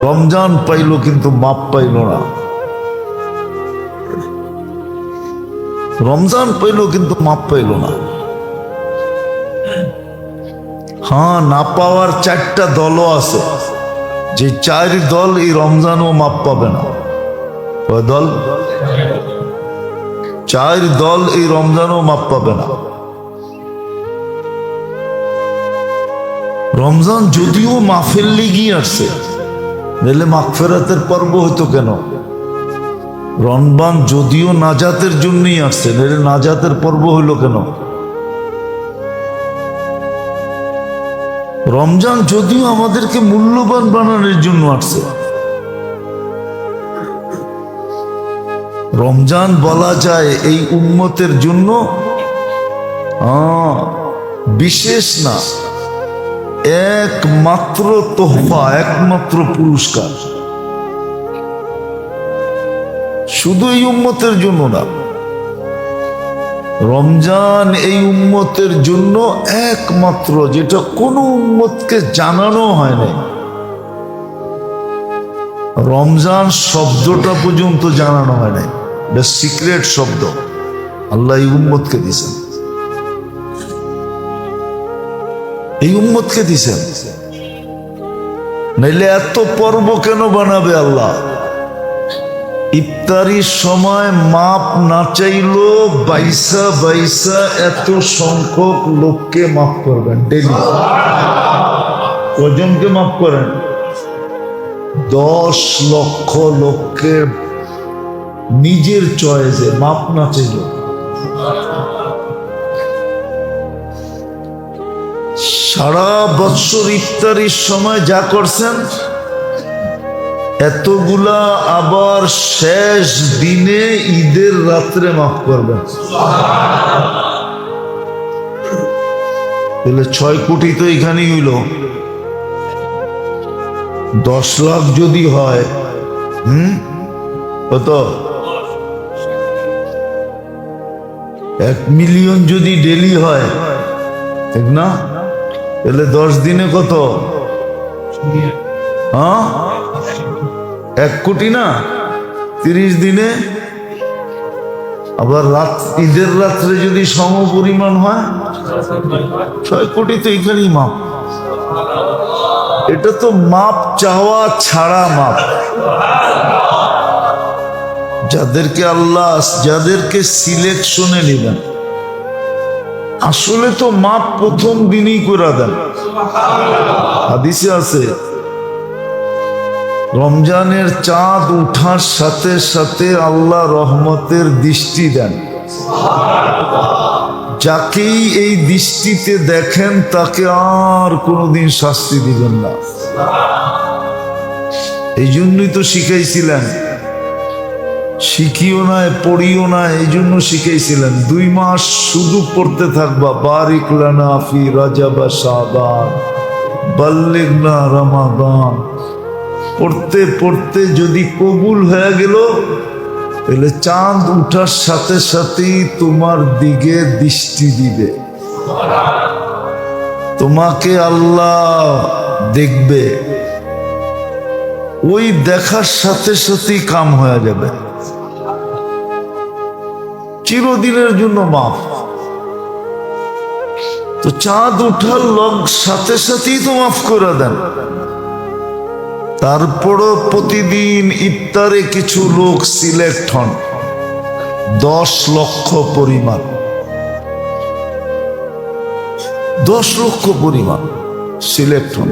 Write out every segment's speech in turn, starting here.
Ramzan pile কিন্তু মাপ pile না। রমজান পাইল কিন্তু মাপ পাইল না। হ্যাঁ, না পাওয়ার চারটা দলও আছে, যে চার দল এই রমজানও মাপ পাবে না। কয় দল? চার দল এই রমজানও মাপ পাবে না। রমজান যদিও মাফের লেগেই আসছে, নাহলে মাগফিরাতের পর্ব হইতো কেন? রমজান যদিও নাজাতের জন্যই আসছে, নাহলে নাজাতের পর্ব হইল কেন? রমজান যদিও আমাদেরকে মূল্যবান বানানোর জন্য আসছে। রমজান বলা যায় এই উম্মতের জন্য বিশেষ না, একমাত্র তোহফা, একমাত্র পুরস্কার। শুধু এই উম্মতের জন্য না, রমজান এই উম্মতের জন্য একমাত্র, যেটা কোনো উম্মতকে জানানো হয় নাই। রমজান শব্দটা পর্যন্ত জানানো হয় নাই, এটা সিক্রেট শব্দ আল্লাহ এই উম্মতকে দিয়েছেন, এই উম্মতকে দিয়েছেন। নাইলে এত পর্ব কেন বানাবে আল্লাহ? ইফতারির সময় মাপ না চাইলো বাইসা বাইসা এত সংখ্যক লোককে মাফ করবেন ডেলি। কজনকে মাফ করেন? 10 লক্ষ লোককে নিজের চয়েসে মাপ না চাইল। সারা বৎসর ইফতারির সময় যা করছেন এতগুলা আবার শেষ দিনে ঈদের রাত্রে মাফ করবেন। তাহলে 6 কোটি তো এখানেই হইল। 10 লাখ যদি হয়, কত? 1 মিলিয়ন যদি ডেলি হয়, ঠিক না? তাহলে 10 দিনে কত? 1 কোটি না? 30 দিনে আবার ঈদের রাত্রে যদি সম পরিমাণ হয় 6 কোটি তো এখানেই মাপ। এটা তো মাপ চাওয়া ছাড়া মাপ। যাদেরকে আল্লাহ, যাদেরকে সিলেকশনে নেবেন, আসলে তো মাপ প্রথম দিনই করে দেন। হাদিসে আছে রমজানের চাঁদ উঠার সাথে সাথে আল্লাহ রহমতের দৃষ্টি দেন। যাকেই এই দৃষ্টিতে দেখেন তাকে আর কোনোদিন শাস্তি দিবেন না। এই জন্যই তো শিখাইছিলেন, শিখিও না পড়িও না, এই জন্য শিখাইছিলেন 2 মাস শুধু পড়তে থাকবা, বারিক লানা ফি রজব শাবান বাল্লিগনা রমাদান। পড়তে পড়তে যদি কবুল হয়ে গেল, তাহলে চাঁদ উঠার সাথে সাথেই তোমার দিকে দৃষ্টি দিবে, তোমাকে আল্লাহ দেখবে। ওই দেখার সাথে সাথেই কাম হয়ে যাবে, চিরদিনের জন্য মাফ। তো চাঁদ উঠার সাথে সাথেই তো মাফ করে দেন। তারপরও প্রতিদিন ইফতারে কিছু লোক সিলেক্ট হন, 10 লক্ষ পরিমাণ, 10 লক্ষ পরিমাণ সিলেক্ট হন,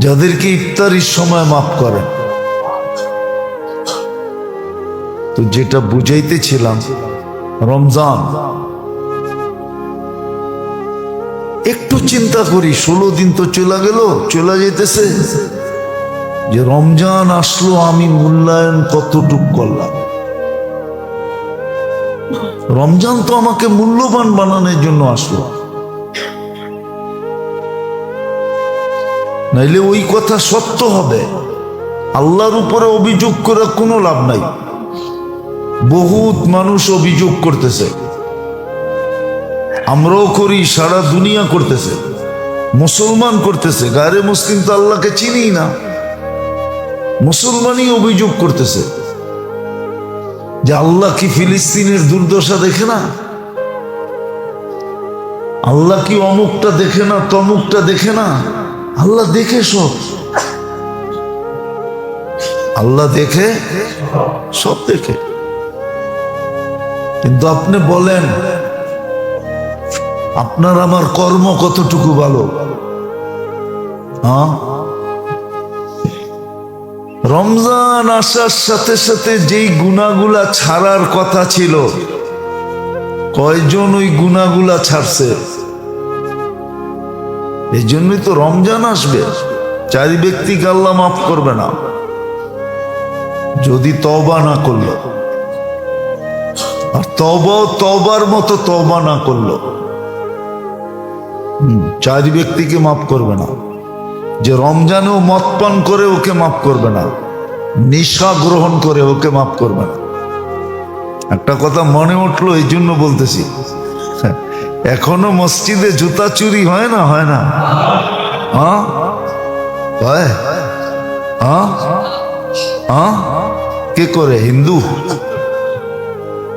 যাদেরকে ইফতারির সময় মাফ করেন। তো যেটা বুঝাইতেছিলাম, রমজান একটু চিন্তা করি, 16 দিন তো চলে গেল, চলে যেতেছে, যে রমজান আসলো আমি মূল্যায়ন কতটুক করলাম। রমজান তো আমাকে মূল্যবান বানানোর জন্য আসলো, নাইলে ওই কথা সত্য হবে। আল্লাহর উপরে অভিযোগ করে কোনো লাভ নাই। বহুত মানুষ অভিযোগ করতেছে, আমরাও করি, সারা দুনিয়া করতেছে, মুসলমান করতেছে, গায়রে মুসলিম তো আল্লাহকে চিনি না, মুসলমানই অভিযোগ করতেছে যে আল্লাহ কি ফিলিস্তিনের দুর্দশা দেখে না, আল্লাহ কি অমুকটা দেখে না, তমুকটা দেখে না। আল্লাহ দেখে সব, আল্লাহ দেখে সব দেখে। কিন্তু আপনি বলেন আপনার আমার কর্ম কতটুকু ভালো? হ্যাঁ, রমজান আসার সাথে সাথে যেই গুনাহগুলা ছাড়ার কথা ছিল, কয়জন ওই গুনাহগুলা ছাড়ছে? এই জন্যই তো রমজান আসবে, 4 ব্যক্তিকে আল্লাহ মাফ করবে না যদি তওবা না করলো, আর তওবার মতো তওবা না করলো। 4 ব্যক্তিকে মাফ করবে না। যে রমজানেও মদ পান করে ওকে মাফ করবে না, নেশা গ্রহণ করে ওকে মাফ করবে না। একটা কথা মনে উঠলো, এই জন্য বলতেছি, এখনো মসজিদে জুতা চুরি হয় না? হয় না? হ্যাঁ হয়। হ্যাঁ হ্যাঁ, কে করে? হিন্দু,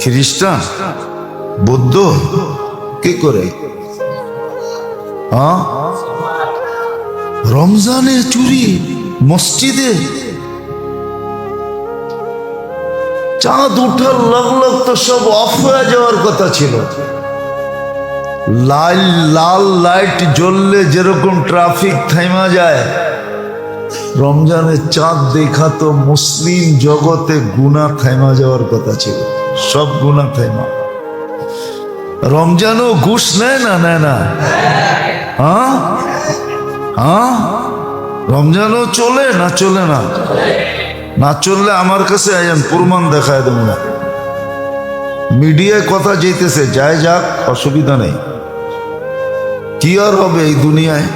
খ্রিস্টান, বৌদ্ধ, কে করে? হ্যাঁ, রমজানে চুরি মসজিদে। চাঁদ উঠার লগ তো সব অফ হয়ে যাওয়ার কথা ছিল। লাল লাইট জ্বললে যেরকম ট্রাফিক থাইমা যায়, রমজানে চাঁদ দেখা তো মুসলিম জগতে গুনাহ থাইমা যাওয়ার কথা ছিল, সব গুনাহ থাইমা। রমজানও ঘুষ নেয় না? নেয় না? হ্যাঁ হ্যাঁ, রমজানও চলে না? চলে না? না চললে আমার কাছে আইন, প্রমাণ দেখায় দেব না। মিডিয়ায় কথা যেতেছে, যায় যাক, অসুবিধা নেই। কি আর হবে এই দুনিয়ায়?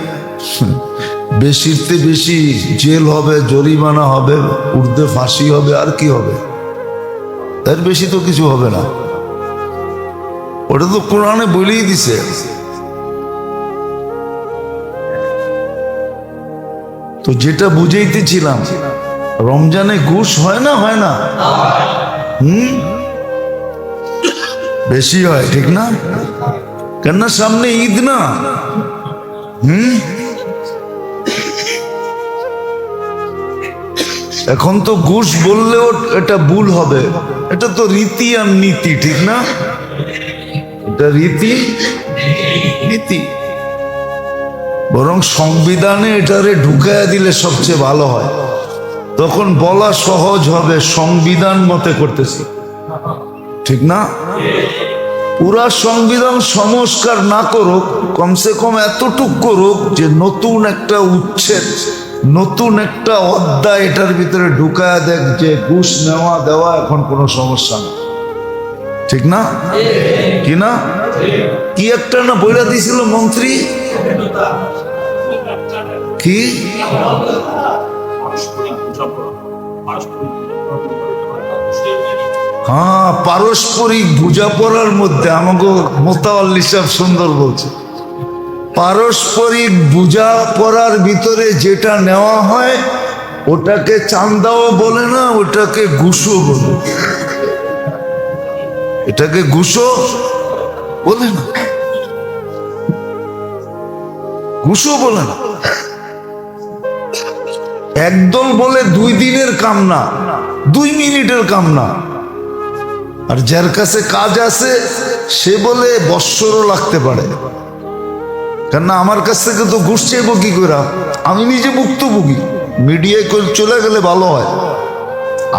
বেশিতে বেশি জেল হবে, জরিমানা হবে, উর্দে ফাঁসি হবে, আর কি হবে? এর বেশি তো কিছু হবে না। ওটা তো কোরআনে বলেই দিছে। তো যেটা বুঝাইতেছিলাম, রমজানে ঘুষ হয় না? হয় না? বেশি হয়, ঠিক না? কেননা সামনে ঈদ না। এখন তো ঘুষ বললেও এটা ভুল হবে, এটা তো রীতি আর নীতি, ঠিক না? এটা রীতি নীতি। বরং সংবিধানে এটারে ঢুকাইয়া দিলে সবচেয়ে ভালো হয়, তখন বলা সহজ হবে সংবিধান মতে করতেছি, ঠিক না? পুরা সংবিধান সংস্কার না করুক, কমসে কম এতটুক করুক যে নতুন একটা উচ্ছেদ, নতুন একটা অধ্যায় এটার ভিতরে ঢুকায়া দেখ যে ঘুষ নেওয়া দেওয়া এখন কোনো সমস্যা না, ঠিক না? কি না? কি একটা না বইলা দিয়েছিল মন্ত্রী, কি? হ্যাঁ, পারস্পরিক বোঝাপড়ার মধ্যে। আমাকে মোতাওয়াল্লি সাহেব সুন্দর বলছে, পারস্পরিক বোঝাপড়ার ভিতরে যেটা নেওয়া হয় ওটাকে চান্দাও বলে না, ওটাকে ঘুষও বলে। এটাকে ঘুষও বলে না, ঘুষও বলে না। একদল বলে 2 দিনের কাম না, 2 মিনিটের কাম না। আর যার কাছে কাজ আছে সে বলে বৎসরও লাগতে পারে। কেননা আমার কাছ থেকে তো ঘুষ চাইবো কি করে? আমি নিজে ভুক্তভোগী। মিডিয়ায় চলে গেলে ভালো হয়,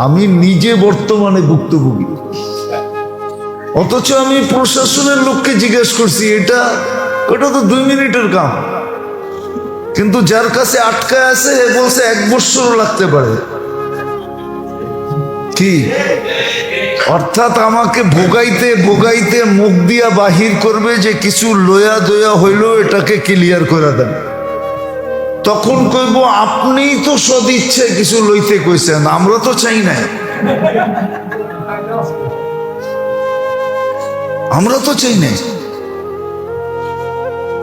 আমি নিজে বর্তমানে ভুক্তভোগী। অথচ আমি প্রশাসনের লোককে জিজ্ঞেস করছি, ওটা তো 2 মিনিটের কাম। কিন্তু যার কাছে আটকায় আছে এ বলছে 1 বৎসরও লাগতে পারে। কি অর্থাৎ আমাকে ভোগাইতে ভোগাইতে মুখ দিয়া বাহির করবে যে কিছু লয়া দয়া হইল, এটাকে ক্লিয়ার করে দেন। তখন কইব আপনিই তো সদিচ্ছে কিছু লইতে কইছেন, আমরা তো চাই না, আমরা তো চাই না।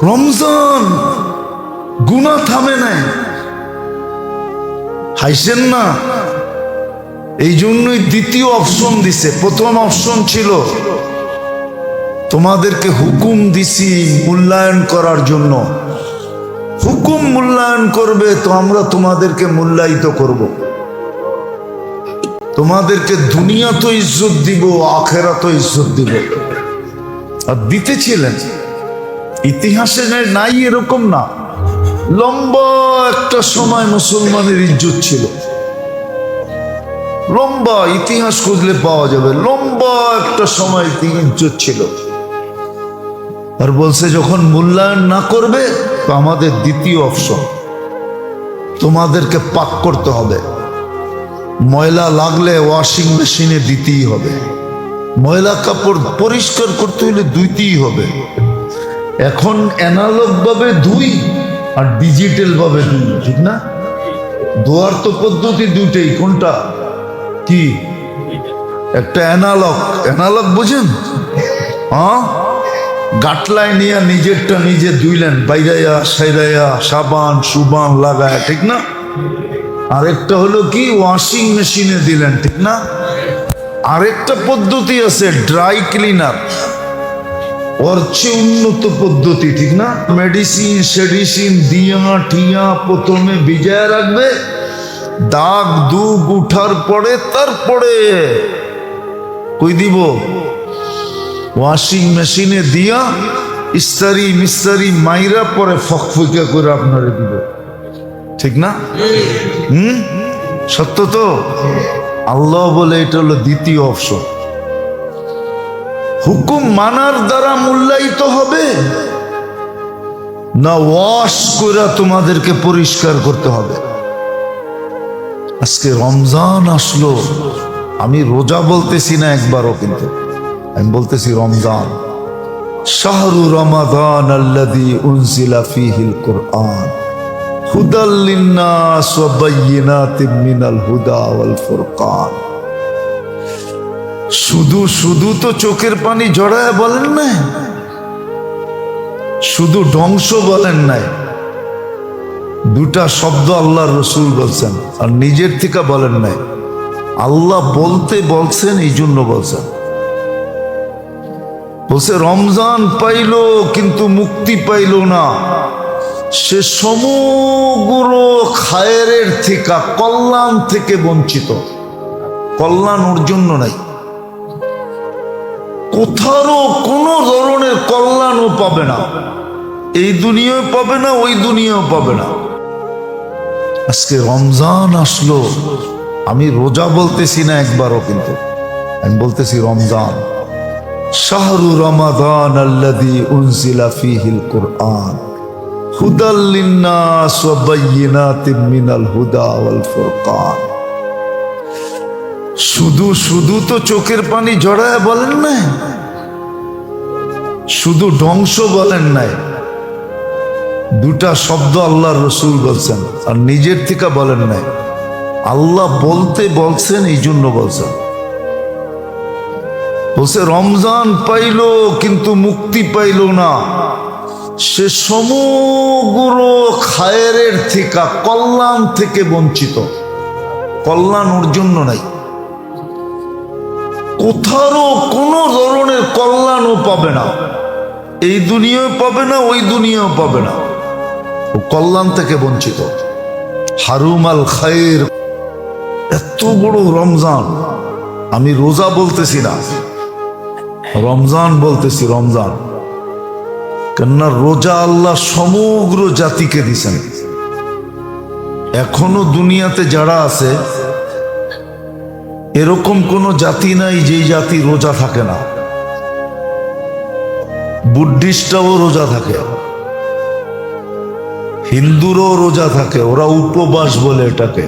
রমজান গুনাহ থামে নাই, হাসেন না। এই জন্যই দ্বিতীয় অপশন দিছে। প্রথম অপশন ছিল তোমাদেরকে হুকুম দিছি মূল্যায়ন করার জন্য, হুকুম মূল্যায়ন করবে তো আমরা তোমাদেরকে মূল্যায়িত করব, তোমাদেরকে দুনিয়া তো ইজ্জত দিব, আখেরা তো ইজ্জত দিব। আর দিতেছিলেন, ইতিহাসে নাই এরকম না, লম্বা একটা সময় মুসলমানের ইজ্জত ছিল, লম্বা ইতিহাস খুঁজলে পাওয়া যাবে, লম্বা একটা সময় ইজ্জত ছিল। আর বলছে যখন মূল্যায়ন না করবে তো আমাদের দ্বিতীয় অপশন, তোমাদেরকে পাক করতে হবে, ময়লা লাগলে ওয়াশিং মেশিনে দিতেই হবে, ময়লা কাপড় পরিষ্কার করতে হলে ধুইতেই হবে। এখন অ্যানালগ ভাবে ধুই আর ডিজিটাল ভাবে ধুই, ঠিক না? ধোয়ার তো পদ্ধতি দুইটাই, কোনটা কি? একটা অ্যানালগ, অ্যানালগ বুঝেন? হ্যাঁ, গাটলায় নিয়ে নিজেরটা নিজে ধুইলেন, বাইরাইয়া সাইরাইয়া সাবান সুবান লাগায়, ঠিক না? আরেকটা হলো কি, ওয়াশিং মেশিনে দিলেন, ঠিক না? আরেকটা পদ্ধতি আছে ড্রাই ক্লিনার, ওর চেয়ে উন্নত পদ্ধতি, ঠিক না? মেডিসিন সেডিসিন দিয়া ঠিয়া প্রথমে ভিজায় রাখবে, দাগ দুগ উঠার পরে তারপরে কই দিব, ওয়াশিং মেশিনে দিয়া ইস্তারি মিস্তারি মাইরা পরে ফকফকা করে আপনারে দিব, ঠিক না? সত্য তো? আল্লাহ বলে এটা হলো দ্বিতীয় অপশন। হুকুম মানার দ্বারা মূল্যায়িত হবে না ওয়াশ করে তোমাদেরকে পরিষ্কার করতে হবে? আজকে রমজান আসলো, আমি রোজা বলতেছি না একবারও, কিন্তু আমি বলতেছি রমজান। শাহরু রমাদান আল্লাযী উনজিলা ফীহিল কুরআন হুদাল লিন্নাস ওয়া বায়্যিনাতিম মিনাল হুদা ওয়াল ফুরকান। শুধু শুধু তো চোখের পানি জড়ায় বলেন নাই, শুধু ধ্বংস বলেন নাই, দুটা শব্দ আল্লাহর রাসূল বলছেন আর নিজের থেকে বলেন নাই। আল্লাহ বলতে বলছেন, এই জন্য বলছেন। বলছে রমজান পাইল কিন্তু মুক্তি পাইল না, সে সমগ্র খায়েরের থেকে, কল্যাণ থেকে বঞ্চিত, কল্যাণ ওর জন্য নাই, কোথাও কোনো ধরনের কল্যাণও পাবে না, এই দুনিয়াও পাবে না, ওই দুনিয়াও পাবে না। আজকে রমজান আসলো, আমি রোজা বলতেছি না একবারও, কিন্তু আমি বলতেছি রমজান। শাহরু রমাদান আল্লাযী উনজিলা ফীহিল কুরআন হুদাল লিন্নাস ওয়া বায়্যিনাতিম মিনাল হুদা ওয়াল ফুরকান। শুধু শুধু তো চোখের পানি জড়ায় বলেন নাই, শুধু ধ্বংস বলেন নাই, দুটা শব্দ আল্লাহর রাসূল বলছেন আর নিজের থেকে বলেন নাই। আল্লাহ বলতে বলছেন, এই জন্য বলছেন। বলছে রমজান পাইল কিন্তু মুক্তি পাইল না, সে সমগ্র খায়েরের থেকে, কল্যাণ থেকে বঞ্চিত, কল্যাণ ওর জন্য নাই, কোথাও কোনো ধরনের কল্যাণও পাবে না, এই দুনিয়াও পাবে না, ওই দুনিয়াও পাবে না, ও কল্যাণ থেকে বঞ্চিত। হারুমাল খায়ের। এত বড় রমজান, আমি রোজা বলতেছি না, রমজান বলতেছি, রমজান। কেননা রোজা আল্লাহ সমগ্র জাতিকে দিছেন। এখনো দুনিয়াতে যারা আছে এরকম কোন জাতি নাই যেই জাতি রোজা থাকে না। বুদ্ধিস্টরাও রোজা থাকে, হিন্দুরাও রোজা থাকে, ওরা উপবাস বলে এটাকে,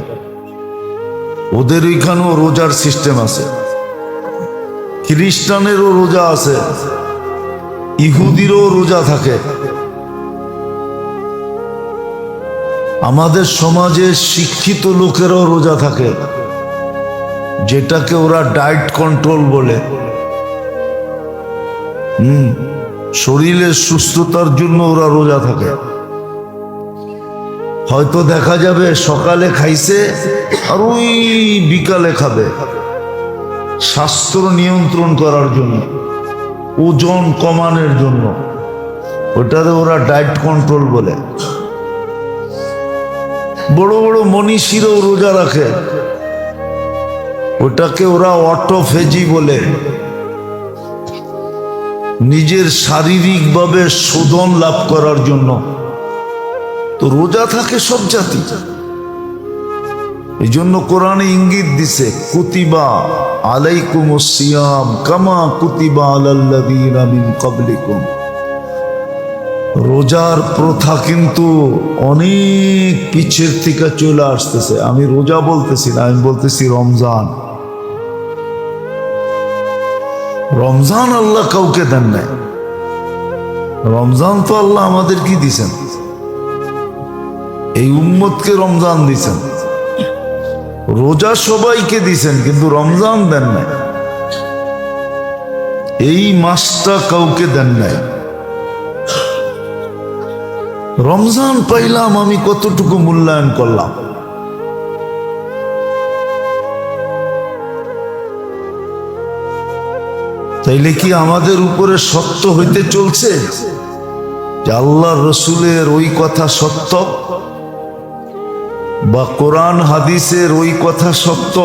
ওদের ওইখানেও রোজার সিস্টেম আছে। খ্রিস্টানেরও রোজা আছে, ইহুদিরও রোজা থাকে। আমাদের সমাজে শিক্ষিত লোকেরও রোজা থাকে, যেটাকে ওরা ডায়েট কন্ট্রোল বলে। শরীরের সুস্থতার জন্য ওরা রোজা থাকে। হয়তো দেখা যাবে সকালে খাইছে আর ওই বিকালে খাবে, স্বাস্থ্য নিয়ন্ত্রণ করার জন্য, ওজন কমানোর জন্য। ওটাতে ওরা ডায়েট কন্ট্রোল বলে। বড় বড় মনীষীরাও রোজা রাখে, ওটাকে ওরা অটোফেজি বলে। নিজের শারীরিকভাবে শোধন লাভ করার জন্য তো রোজা থাকে সব জাতি। এই জন্য কোরআনে ইঙ্গিত দিছে, কুতিবা আলাইকুমুস সিয়াম কামা কুতিবা আলাল্লাযীনা মিন ক্বাবলিকুম। রোজার প্রথা কিন্তু অনেক পিছের থেকে চলে আসতেছে। আমি রোজা বলতেছি না, আমি বলতেছি রমজান। রমজান আল্লাহ কাউকে দেন নাই, রমজান তো আল্লাহ আমাদের কি দিছেন, এই উম্মতকে রমজান দিছেন। রোজা সবাইকে দিছেন কিন্তু রমজান দেন নাই, এই মাসটা কাউকে দেন নাই। রমজান পাইলাম, আমি কতটুকু মূল্যায়ন করলাম। তাইলে কি আমাদের উপরে সত্য হইতে চলছে যে আল্লাহ রসুলের ওই কথা সত্য, বা কোরআন হাদিসের ওই কথা সত্য?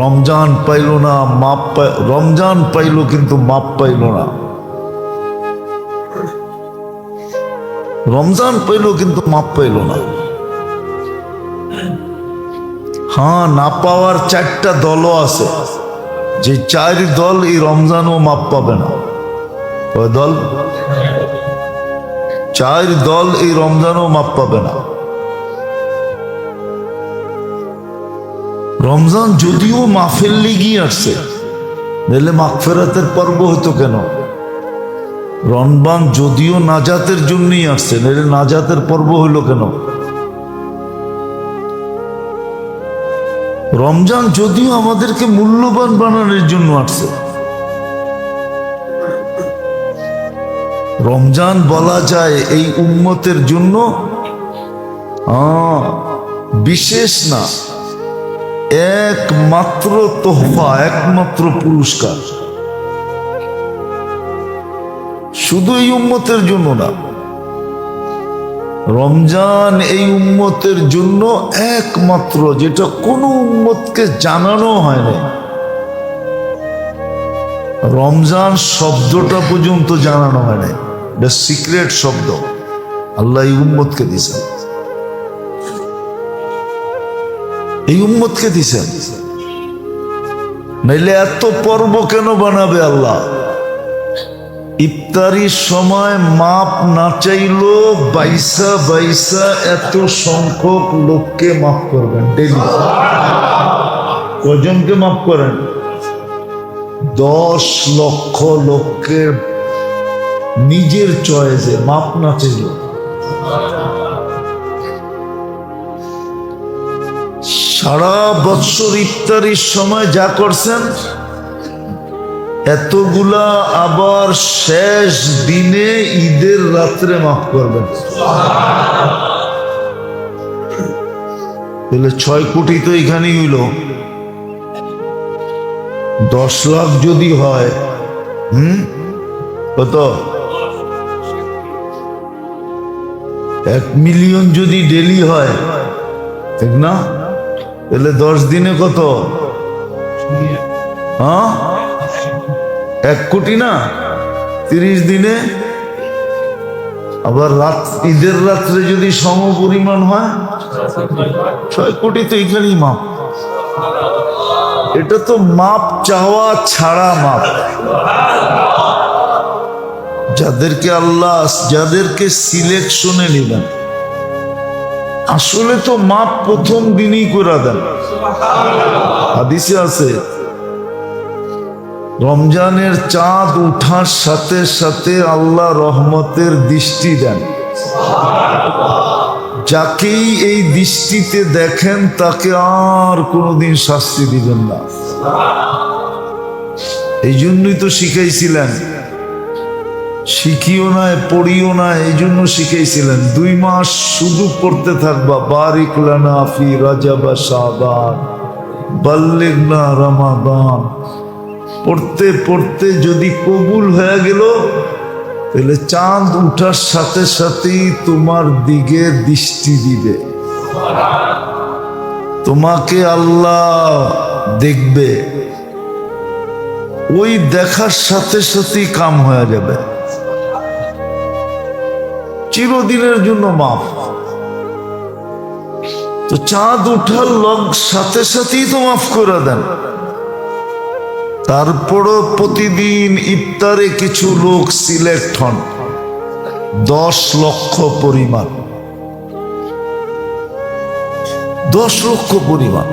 রমজান পাইল না, রমজান পাইল কিন্তু মাপ পাইল না। রমজান পাইল কিন্তু মাপ পাইল না। হ্যাঁ, না পাওয়ার চারটা দলও আছে, যে চার দল এই রমজানও মাপ পাবে না। ওই দল, চার দল এই রমজানও মাপ পাবে না। রমজান যদিও মাফের লেগেই আসছে, নাহলে মাগফিরাতের পর্ব হইতো কেন? রমজান যদিও নাজাতের জন্যই আসছে, নাহলে নাজাতের পর্ব হইল কেন? রমজান যদিও আমাদেরকে মূল্যবান বানানোর জন্য আসছে। রমজান বলা যায় এই উম্মতের জন্য বিশেষ না, একমাত্র তোহফা, একমাত্র পুরস্কার। শুধু এই উম্মতের জন্য না, রমজান এই উম্মতের জন্য একমাত্র, যেটা কোনো উম্মতকে জানানো হয় না। রমজান শব্দটা পর্যন্ত জানানো হয় না, এটা সিক্রেট শব্দ আল্লাহ এই উম্মতকে দিয়েছেন, এই উম্মতকে দিয়েছেন। নাইলে এত পর্ব কেন বানাবে আল্লাহ? ইফতারির সময় মাপ না চাইলো বাইসা বাইসা এত সংখ্যক লোককে মাফ করবেন ডেলি। কজনকে মাফ করেন? 10 লক্ষ লোককে নিজের চয়েসে মাপ না চাইল। সারা বৎসর ইফতারির সময় যা করছেন এতগুলা আবার শেষ দিনে ঈদের রাত্রে মাফ করবেন। তাহলে 6 কোটি তো এখানেই হইল। 10 লাখ যদি হয়, কত? 1 মিলিয়ন যদি ডেলি হয়, ঠিক না? তাহলে 10 দিনে কত? 1 কোটি না? 30 দিনে আবার ঈদের রাত্রে যদি সম পরিমাণ হয় 6 কোটি তো এখানেই মাপ। এটা তো মাপ চাওয়া ছাড়া মাপ। যাদেরকে আল্লাহ, যাদেরকে সিলেকশনে নিবেন, আসলে তো মাপ প্রথম দিনই করে দেন। হাদিসে আছে রমজানের চাঁদ উঠার সাথে সাথে আল্লাহ রহমতের দৃষ্টি দেন। যাকেই এই দৃষ্টিতে দেখেন তাকে আর কোনোদিন শাস্তি দিবেন না। এই জন্যই তো শিখাইছিলেন শিখিও না, পড়িও না, এই জন্য শিখাইছিলেন 2 মাস শুধু পড়তে থাকবা, বারিক লানা ফি রাজাব শাবান বাল্লিগনা রমাদান। পড়তে পড়তে যদি কবুল হয়ে গেল, তাহলে চাঁদ উঠার সাথে সাথেই তোমার দিকে দৃষ্টি দিবে, তোমাকে আল্লাহ দেখবে, ওই দেখার সাথে সাথেই কাম হয়ে যাবে, চিরদিনের জন্য মাফ। তো চাঁদ উঠার সাথে সাথেই তো মাফ করে দেন। তারপরও প্রতিদিন ইফতারে কিছু লোক সিলেক্ট হন, 10 লক্ষ পরিমাণ, 10 লক্ষ পরিমাণ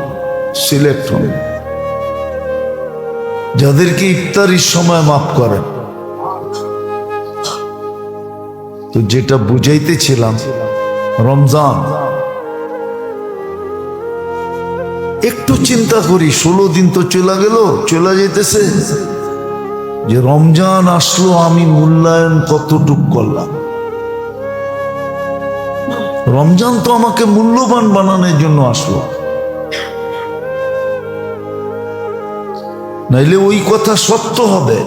সিলেক্ট হন, যাদেরকে ইফতারির সময় মাফ করেন। তো যেটা বুঝাইতেছিলাম, রমজান একটু চিন্তা করি, 16 দিন তো চলে যেতেছে, যে রমজান আসলো, আমি মূল্যায়ন কতটুক করলাম। রমজান তো আমাকে মূল্যবান বানানোর জন্য আসলো, নাইলে ওই কথা সত্য হবে।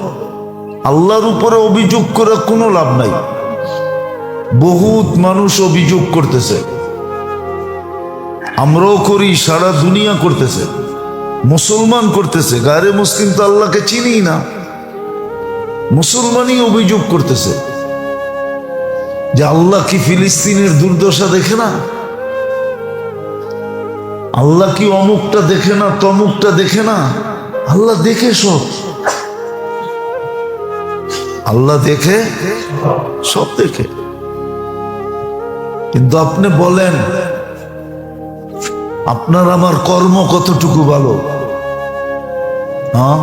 আল্লাহর উপরে অভিযোগ করে কোনো লাভ নাই। বহুত মানুষ অভিযোগ করতেছে, আমরাও করি, সারা দুনিয়া করতেছে, মুসলমান করতেছে, গায়রে মুসলিম তো আল্লাহকে চিনি না, মুসলমানই অভিযোগ করতেছে যে আল্লাহ কি ফিলিস্তিনের দুর্দশা দেখে না, আল্লাহ কি অমুকটা দেখে না, তমুকটা দেখে না। আল্লাহ দেখে সব, আল্লাহ দেখে সব দেখে। কিন্তু আপনি বলেন, আপনার আমার কর্ম কতটুকু ভালো? হ্যাঁ,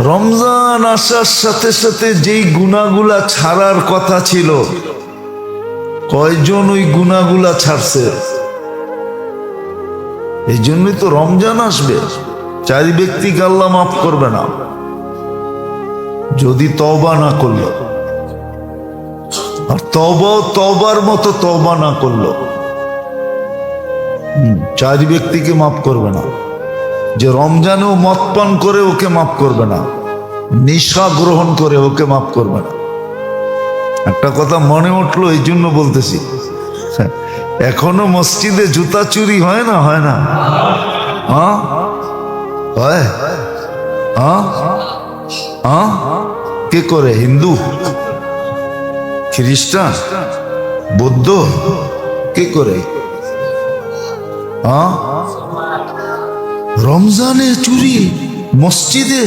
রমজান আসার সাথে সাথে যেই গুনাহগুলা ছাড়ার কথা ছিল, কয়জন ওই গুনাহগুলা ছাড়ছে? এই জন্যই তো রমজান আসবে, 4 ব্যক্তিকে আল্লাহ মাফ করবে না যদি তওবা না করলো, আর তওবার মতো তওবা না করলো। 4 ব্যক্তিকে মাফ করবে না। যে রমজানেও মদ পান করে ওকে মাফ করবে না, নেশা গ্রহণ করে ওকে মাফ করবে না। একটা কথা মনে উঠলো, এই জন্য বলতেছি, এখনো মসজিদে জুতা চুরি হয় না? হয় না? হ্যাঁ, হয়। হ্যাঁ, হ্যাঁ, কে করে? হিন্দু, খ্রিস্টান, বৌদ্ধ, কে করে? হ্যাঁ, রমজানে চুরি মসজিদে।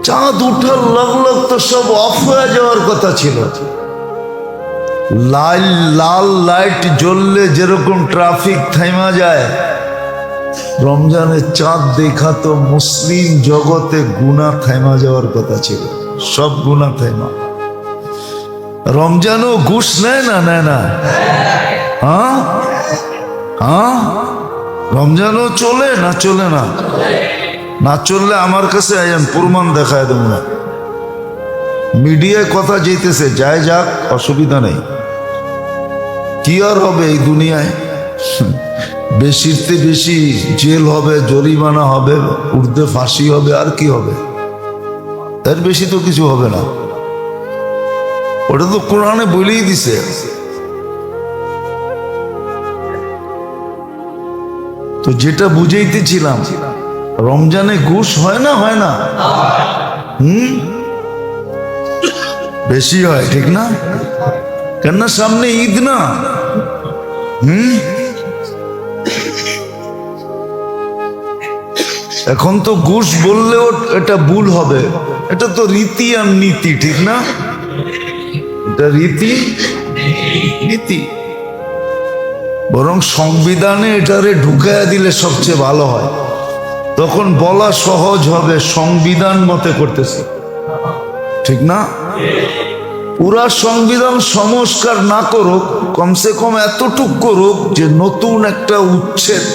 চাঁদ উঠার লগ তো সব অফ হয়ে যাওয়ার কথা ছিল। লাল লাইট জ্বললে যেরকম ট্রাফিক থাইমা যায়, রমজানের চাঁদ দেখা তো মুসলিম জগতে গুনাহ থাইমা যাওয়ার কথা ছিল, সব গুনাহ থাইমা। রমজানও ঘুষ নেয় না? নেয় না? হ্যাঁ, হ্যাঁ, রমজানও চলে না? চলে না? না চললে আমার কাছে আইন, প্রমাণ দেখায় দেব না। মিডিয়ায় কথা যেতেছে, যায় যাক, অসুবিধা নেই। কি আর হবে এই দুনিয়ায়? বেশিতে বেশি জেল হবে, জরিমানা হবে, উর্দে ফাঁসি হবে, আর কি হবে? এর বেশি তো কিছু হবে না। ওটা তো কোরআনে বলেই দিছে। তো যেটা বুঝাইতেছিলাম, রমজানে ঘুষ হয় না? হয় না? বেশি হয়, ঠিক না? কেননা সামনে ঈদ না। এখন তো ঘুষ বললেও এটা ভুল হবে, এটা তো রীতি আর নীতি, ঠিক না? এটা রীতি নীতি। বরং সংবিধানে এটারে ঢুকাইয়া দিলে সবচেয়ে ভালো হয়, তখন বলা সহজ হবে সংবিধান মতে করতেছে, ঠিক না? পুরা সংবিধান সংস্কার না করুক, কমসে কম এতটুক করুক যে নতুন একটা উচ্ছেদ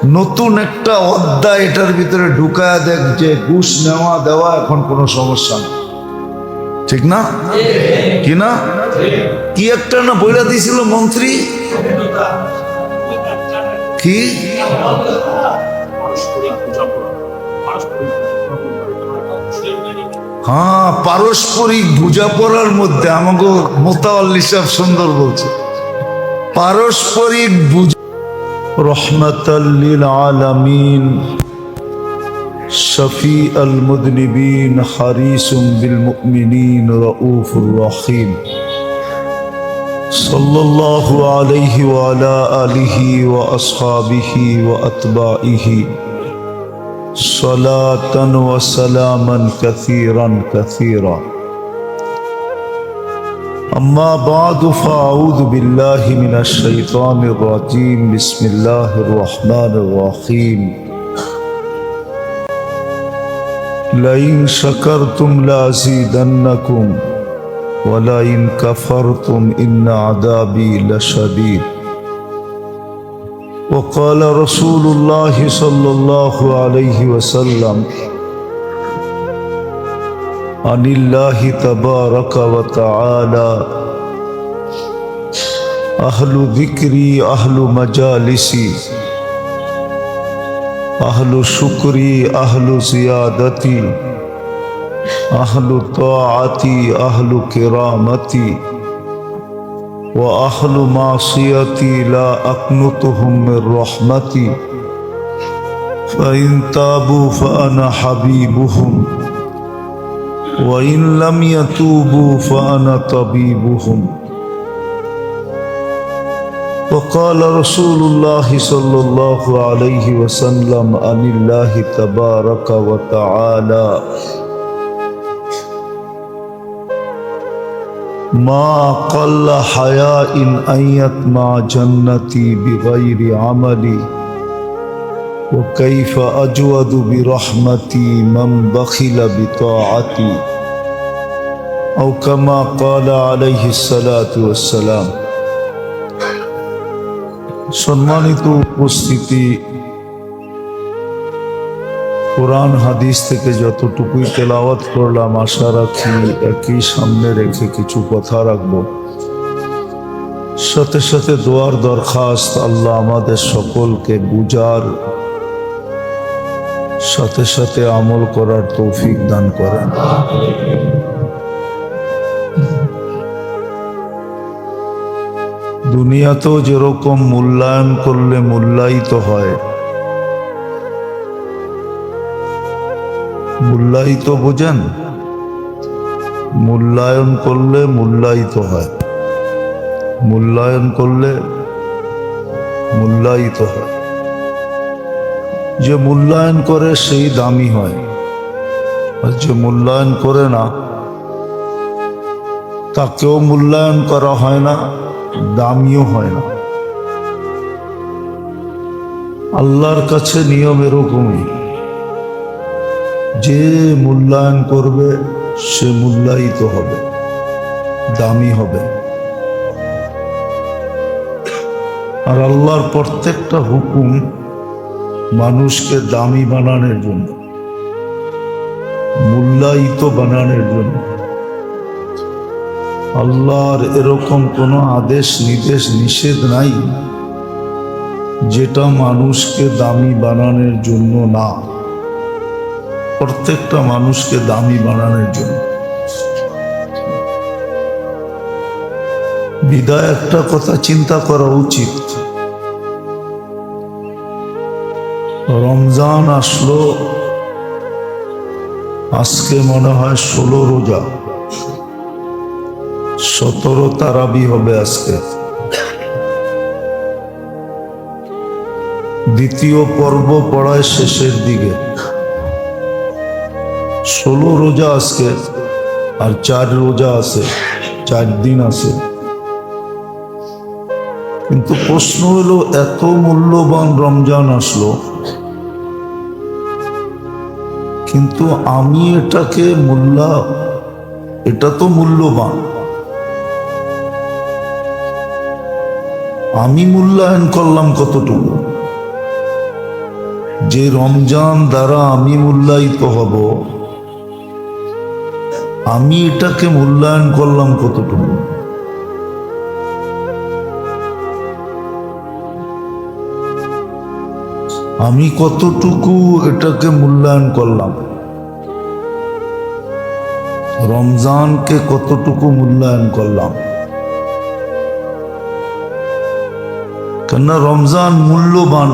নতুন একটা অধ্যায় এটার ভিতরে ঢুকায় দেখ যে ঘুষ নেওয়া দেওয়া এখন কোনো সমস্যা না, ঠিক না? কি না? কি একটা না বইলা দিয়েছিল মন্ত্রী, কি হ্যাঁ পারস্পরিক বোঝাপড়ার মধ্যে আমাকে মোতাওয়াল্লি সাহেব সুন্দর বলছে, পারস্পরিক রহমাতাল লিল আলামিন শফিউল মুযনিবিন হারিসুম বিল মুমিনিন রাউফুর রহিম সাল্লাল্লাহু আলাইহি ওয়া আলা আলিহি ওয়া আসহাবিহি ওয়া আতবাইহি সালাতান ওয়া সালামান কাসীরান কাসীরা। أما بعد فأعوذ بالله من الشيطان الرجيم بسم الله الرحمن الرحيم لئن شكرتم لأزيدنكم ولئن كفرتم إن عذابي لشديد وقال رسول الله صلى الله عليه وسلم عن الله تبارك وتعالى أهل ذكري أهل مجالسي أهل شكري أهل زيادتي أهل طاعتي أهل كرامتي وأهل معصيتي لا أقنطهم من رحمتي فإن تابوا فأنا حبيبهم وإن لم يتوبوا فأنا طبيبهم وقال رسول الله صلى الله عليه وسلم عن الله تبارك وتعالى ما قل حياء أن يطمع جنتي بغير عملي وكيف أجود برحمتي من بخل بطاعتي أو كما قال عليه الصلاة والسلام। সম্মানিত উপস্থিতি, কোরআন হাদিস থেকে যতটুকুই তেলাওয়াত করলাম আশা রাখি একই সামনে রেখে কিছু কথা রাখবো, সাথে সাথে দোয়ার দরখাস্ত আল্লাহ আমাদের সকলকে বুঝার সাথে সাথে আমল করার তৌফিক দান করেন। দুনিয়াতেও যেরকম মূল্যায়ন করলে মূল্যায়িত হয়, মূল্যায়িত বোঝেন, মূল্যায়ন করলে মূল্যায়িত হয়, মূল্যায়ন করলে মূল্যায়িত হয়। যে মূল্যায়ন করে সেই দামি হয়, আর যে মূল্যায়ন করে না তাকেও মূল্যায়ন করা হয় না, দামিও হয় না। আল্লাহর কাছে নিয়ম এরকমই, যে মূল্যায়ন করবে সে মূল্যায়িত হবে, দামি হবে। আর আল্লাহর প্রত্যেকটা হুকুম মানুষকে দামি বানানোর জন্য, মূল্যায়িত বানানোর জন্য। আল্লাহর এরকম কোনো আদেশ নির্দেশ নিষেধ নাই যেটা মানুষকে দামি বানানোর জন্য না, প্রত্যেকটা মানুষকে দামি বানানোর জন্য। বিদায় একটা কথা চিন্তা করা উচিত, রমজান আসলো, আজকে মনে হয় 16 রোজা, 17 তারাবি হবে আজকে। দ্বিতীয় পর্ব পড়ায় শেষের দিকে, 16 রোজা আজকে, আর 4 রোজা আছে, 4 দিন আছে। কিন্তু প্রশ্ন হলো, এত মূল্যবান রমজান আসলো, কিন্তু আমি এটাকে এটা তো মূল্যবান, আমি মূল্যায়ন করলাম কতটুকু? যে রমজান দ্বারা আমি মূল্যায়িত হব, আমি এটাকে মূল্যায়ন করলাম কতটুকু? আমি কতটুকু এটাকে মূল্যায়ন করলাম? রমজানকে কতটুকু মূল্যায়ন করলাম? কেননা রমজান মূল্যবান,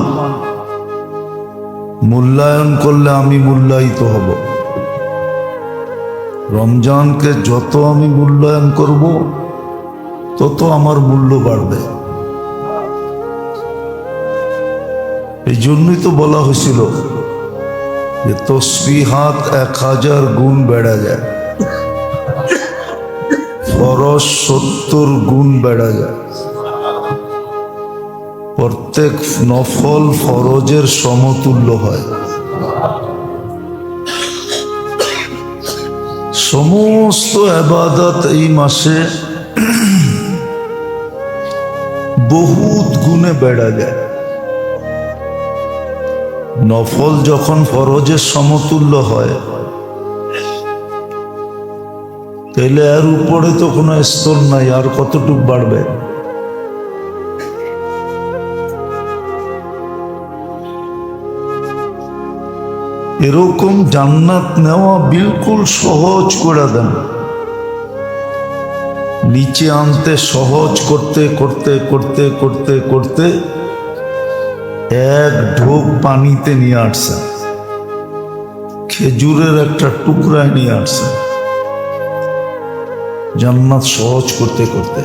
মূল্যায়ন করলে আমি মূল্যায়িত হব। রমজানকে যত আমি মূল্যায়ন করব তত আমার মূল্য বাড়বে। এই জন্যই তো বলা হয়েছিল যে তসবিহাত 1000 গুণ বেড়া যায়, ফরজ 70 গুণ বেড়া যায়, প্রত্যেক নফল ফরজের সমতুল্য হয়। সমস্ত ইবাদত এই মাসে বহুত গুণে বেড়া যায়। নফল যখন ফরজের সমতুল্য হয়, তাহলে এর উপরে তো কোনো স্তর নাই, আর কতটুক বাড়বে? এরকম জান্নাত নেওয়া বিলকুল সহজ করে দেন। নিচে আনতে সহজ করতে করতে করতে করতে করতে এক ঢোক পানিতে নিয়ে আসছে, খেজুরের একটা টুকরায় নিয়ে আসছে, জান্নাত সহজ করতে করতে।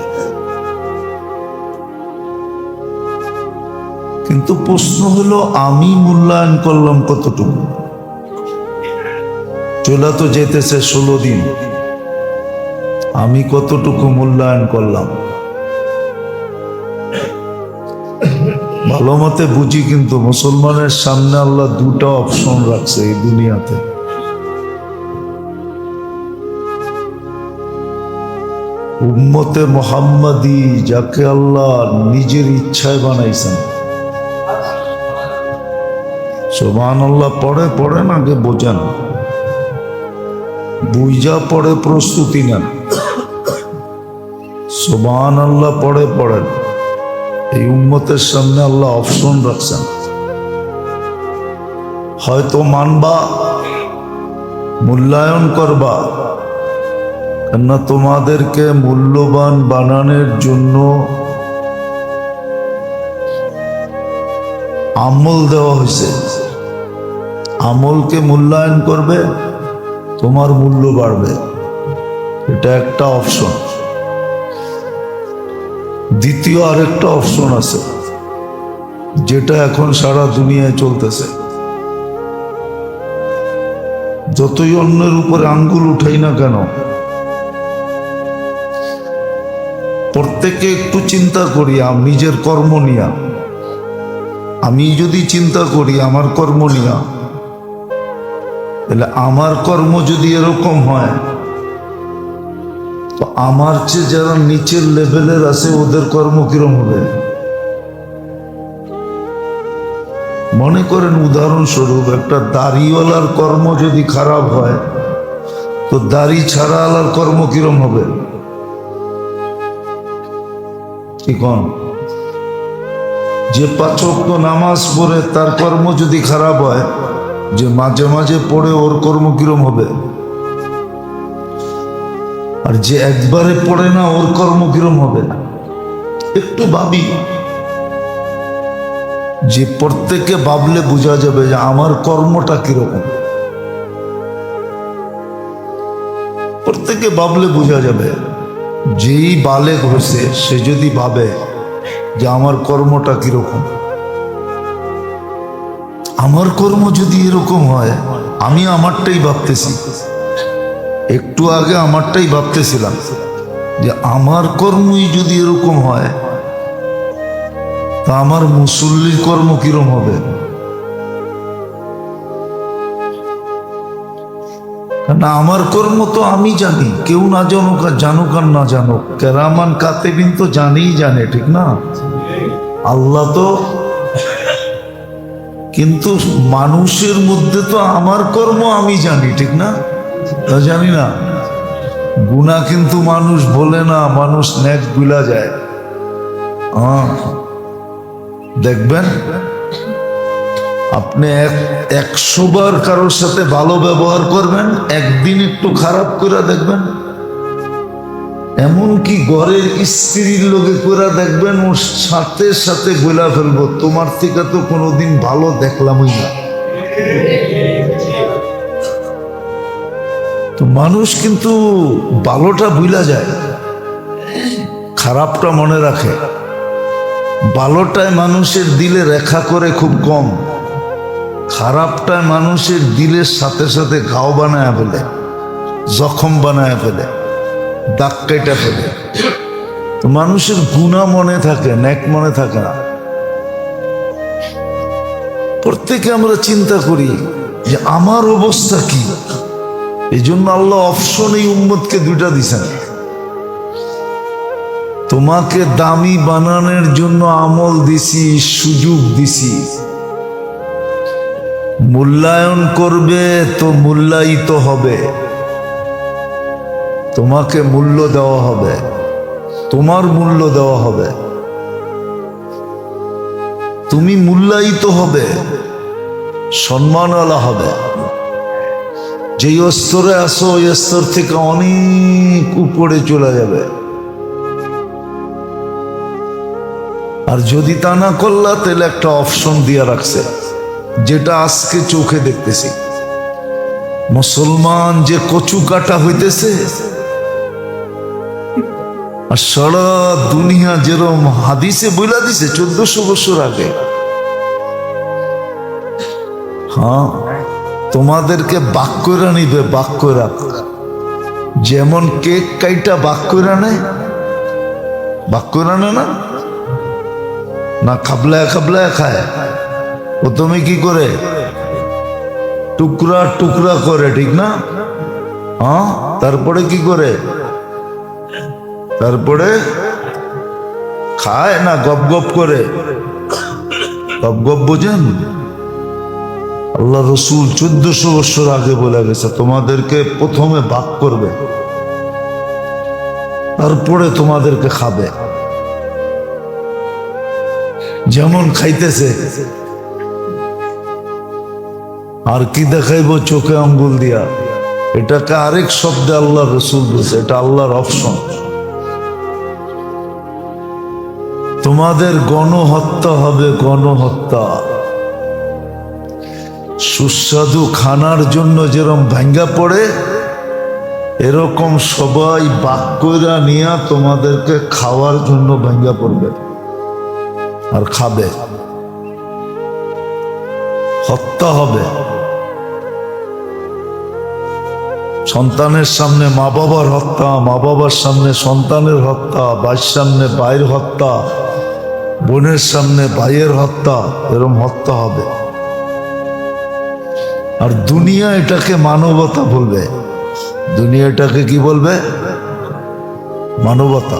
কিন্তু প্রশ্ন হলো, আমি মূল্যায়ন করলাম কতটুকু? চলে তো যেতেছে 16 দিন, আমি কতটুকু মূল্যায়ন করলাম? ভালো মতে বুঝি, কিন্তু মুসলমানের সামনে আল্লাহ দুটা অপশন রাখছে এই দুনিয়াতে। উম্মতে মুহাম্মাদি, যাকে আল্লাহ নিজের ইচ্ছায় বানাইছেন। সুবহানাল্লাহ পড়েন, আগে বোঝেন, বুঝা পড়ে প্রস্তুতি নেন। সুবহানাল্লাহ পড়েন। এই উম্মতের সামনে আল্লাহ অপশন রাখছেন, হয়তো মানবা, মূল্যায়ন করবা, কেননা তোমাদেরকে মূল্যবান বানানোর জন্য আমল দেওয়া হয়েছে। আমলকে মূল্যায়ন করবে, তোমার মূল্য বাড়বে। এটা একটা অপশন। দ্বিতীয় আরেকটা অপশন আছে, যেটা এখন সারা দুনিয়ায় চলতেছে। যতই অন্যের উপরে আঙ্গুল উঠাই না কেন, প্রত্যেকে একটু চিন্তা করি নিজের কর্ম নিয়া। আমি যদি চিন্তা করি আমার কর্ম নিয়া, তাহলে আমার কর্ম যদি এরকম হয়, তো আমার চেয়ে যারা নিচের লেভেলের আছে ওদের কর্ম কিরম হবে? মনে করেন উদাহরণস্বরূপ, একটা দাড়িওয়ালার কর্ম যদি খারাপ হয়, তো দাড়ি ছাড়াওয়ালার কর্ম কিরম হবে? ঠিক, যে 5 ওয়াক্ত নামাজ পড়ে তার কর্ম যদি খারাপ হয়, যে মাঝে মাঝে পড়ে ওর কর্ম কিরম হবে? আর যে একবারে পড়ে না ওর কর্ম কিরম হবে? একটু ভাবি, যে প্রত্যেকে ভাবলে বোঝা যাবে যে আমার কর্মটা কিরকম। প্রত্যেকে ভাবলে বোঝা যাবে। যেই বালেগ হয়েছে সে যদি ভাবে যে আমার কর্মটা কিরকম, আমার কর্ম যদি এরকম হয়, আমি আমারটাই ভাবতেছি, একটু আগে আমারটাই ভাবতেছিলাম যে আমার কর্মই যদি এরকম হয়, তা আমার মুসল্লির কর্ম কিরম হবে? না, আমার কর্ম তো আমি জানি, কেউ না জানুক আর জানুক আর না জানুক, কেরামান কাতেবিন তো জানে, ঠিক না? আল্লাহ তো কিন্তু মানুষের মধ্যে তো আমার কর্ম আমি জানি, ঠিক না? তা জানি না। গুনাহ কিন্তু মানুষ বলে না, মানুষ নেক ভুলা যায়। দেখবেন আপনি 100 বার কারোর সাথে ভালো ব্যবহার করবেন, একদিন একটু খারাপ করে দেখবেন, এমনকি ঘরের স্ত্রীর লোকে করে দেখবেন, ওর সাথে সাথে বলা ফেলবো তোমার থেকে তো কোনোদিন ভালো দেখলামই না। তো মানুষ কিন্তু ভালোটা ভুলা যায়, খারাপটা মনে রাখে। ভালোটায় মানুষের দিলে রেখা করে খুব কম, খারাপটায় মানুষের দিলের সাথে সাথে ঘাও বানায় ফেলে, জখম বানায় ফেলে, দাগ কেটে ফেলে। তো মানুষের গুনাহ মনে থাকে, নেক মনে থাকে না। প্রত্যেকে আমরা চিন্তা করি যে আমার অবস্থা কি। এই জন্য আল্লাহ অপশন এই উম্মতকে 2টা দিছেন। তোমাকে দামি বানানোর জন্য আমল দিছি, সুযোগ দিছি। মূল্যায়ন করবে তো মূল্যায়িত হবে, তোমাকে মূল্য দেওয়া হবে, তোমার মূল্য দেওয়া হবে, তুমি মূল্যায়িত হবে, সম্মানওয়ালা হবে। যেই স্তরে আসো ওই স্তর থেকে অনেক উপরে চলে যাবে। আর যদি তা না করলা তাহলে একটা অপশন দিয়ে রাখছে, যেটা আজকে চোখে দেখতেছি। মুসলমান যে কচু কাটা হইতেছে, আর সারা দুনিয়া যেরকম হাদিসে বইলা দিছে 1400 বছর আগে। হ্যাঁ, তোমাদেরকে বাক কইরা নিবে, বাক কইরা। যেমন কেক কাইটা বাক কইরা নেয়, বাক কইরা নেয় না, না খাবলায় খাবলায় খায়। ও তুমি কি করে টুকরা টুকরা করে, ঠিক না? হ্যাঁ, তারপরে কি করে? তারপরে খায় না গপ গপ করে। গপ গপ বোঝেন? আল্লাহ রসুল 1400 বছর আগে বলে গেছে তোমাদেরকে প্রথমে ভাগ করবে, তারপরে তোমাদেরকে খাবে। যেমন খাইতেছে, আর কি দেখাইবো চোখে আঙ্গুল দিয়া, এটাকে আরেক শব্দে আল্লাহ রসুল বলছে, এটা আল্লাহর অপশন। তোমাদের গণহত্যা হবে, গণহত্যা। সুস্বাদু খানার জন্য যেরকম ভাঙ্গা পড়ে, এরকম সবাই বাক কইরা নিয়া তোমাদেরকে খাওয়ার জন্য ভাঙ্গা পড়বে আর খাবে। হত্যা হবে। সন্তানের সামনে মা বাবার হত্যা, মা বাবার সামনে সন্তানের হত্যা, ভাইয়ের সামনে ভাইয়ের হত্যা, বোনের সামনে ভাইয়ের হত্যা, এরকম হত্যা হবে। আর দুনিয়া এটাকে মানবতা বলবে। দুনিয়া এটাকে কি বলবে? মানবতা।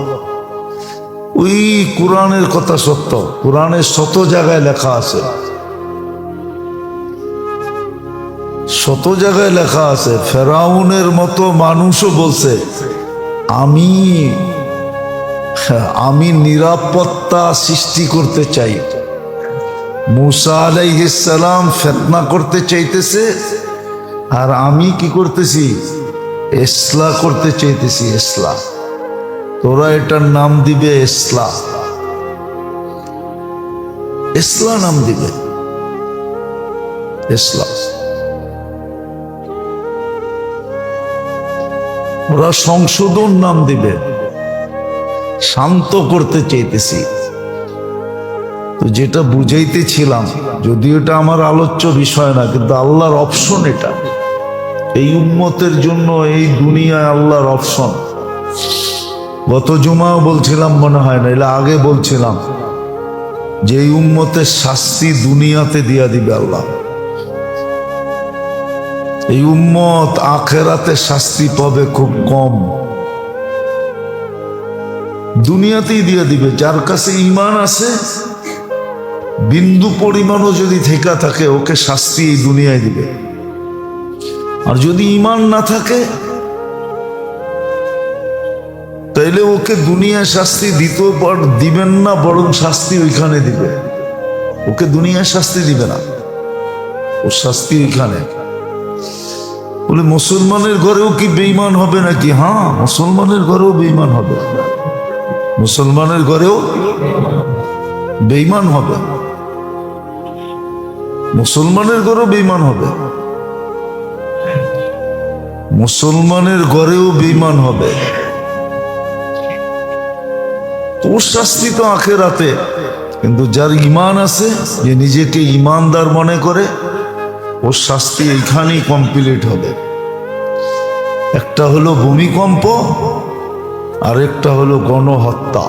ওই কোরআনের কথা সত্য, কোরআনের শত জায়গায় লেখা আছে, শত জায়গায় লেখা আছে। ফেরাউনের মতো মানুষও বলছে আমি নিরাপত্তা সৃষ্টি করতে চাই। মুসা আলাইহিস সালাম ফিতনা করতে চাইতেছে, আর আমি কি করতেছি? ইসলাহ করতে চাইতেছি। ইসলাহ, তোরা এটার নাম দিবে ইসলাহ। ইসলাহ নাম দিবে, ইসলাহ। ওরা সংশোধন নাম দিবে। শান্ত করতে চাইতেছি। তো যেটা বুঝাইতেছিলাম, যদিও এটা আমার আলোচ্য বিষয় না, কিন্তু আল্লাহর অপশন এটা। এই উম্মতের জন্য এই দুনিয়ায় আল্লাহর অপশন। গত জুমাও বলছিলাম, মনে হয় না, এলা আগে বলছিলাম যে এই উম্মতের শাস্তি দুনিয়াতে দিয়া দিবে আল্লাহ। এই উম্মত আখেরাতে শাস্তি পাবে খুব কম, দুনিয়াতেই দিয়ে দিবে। যার কাছে ঈমান আছে বিন্দু পরিমাণও যদি থেকে থাকে ওকে শাস্তি এই দুনিয়ায় দিবে। আর যদি ঈমান না থাকে তাইলে ওকে দুনিয়ায় শাস্তি দিতেও দিবেন না, বরং শাস্তি ওইখানে দিবে। ওকে দুনিয়ায় শাস্তি দিবে না, ওর শাস্তি ওইখানে। বলে মুসলমানের ঘরেও কি বেঈমান হবে নাকি? হ্যাঁ, মুসলমানের ঘরেও বেঈমান হবে, মুসলমানের ঘরেও বেঈমান হবে, মুসলমানের ঘরেও বেঈমান হবে, মুসলমানের ঘরেও বেঈমান হবে। ওর শাস্তি তো আখেরাতে। কিন্তু যার ঈমান আছে, যে নিজেকে ঈমানদার মনে করে, ওর শাস্তি এইখানেই কমপ্লিট হবে। একটা হলো ভূমিকম্প, আর একটা হলো গণহত্যা,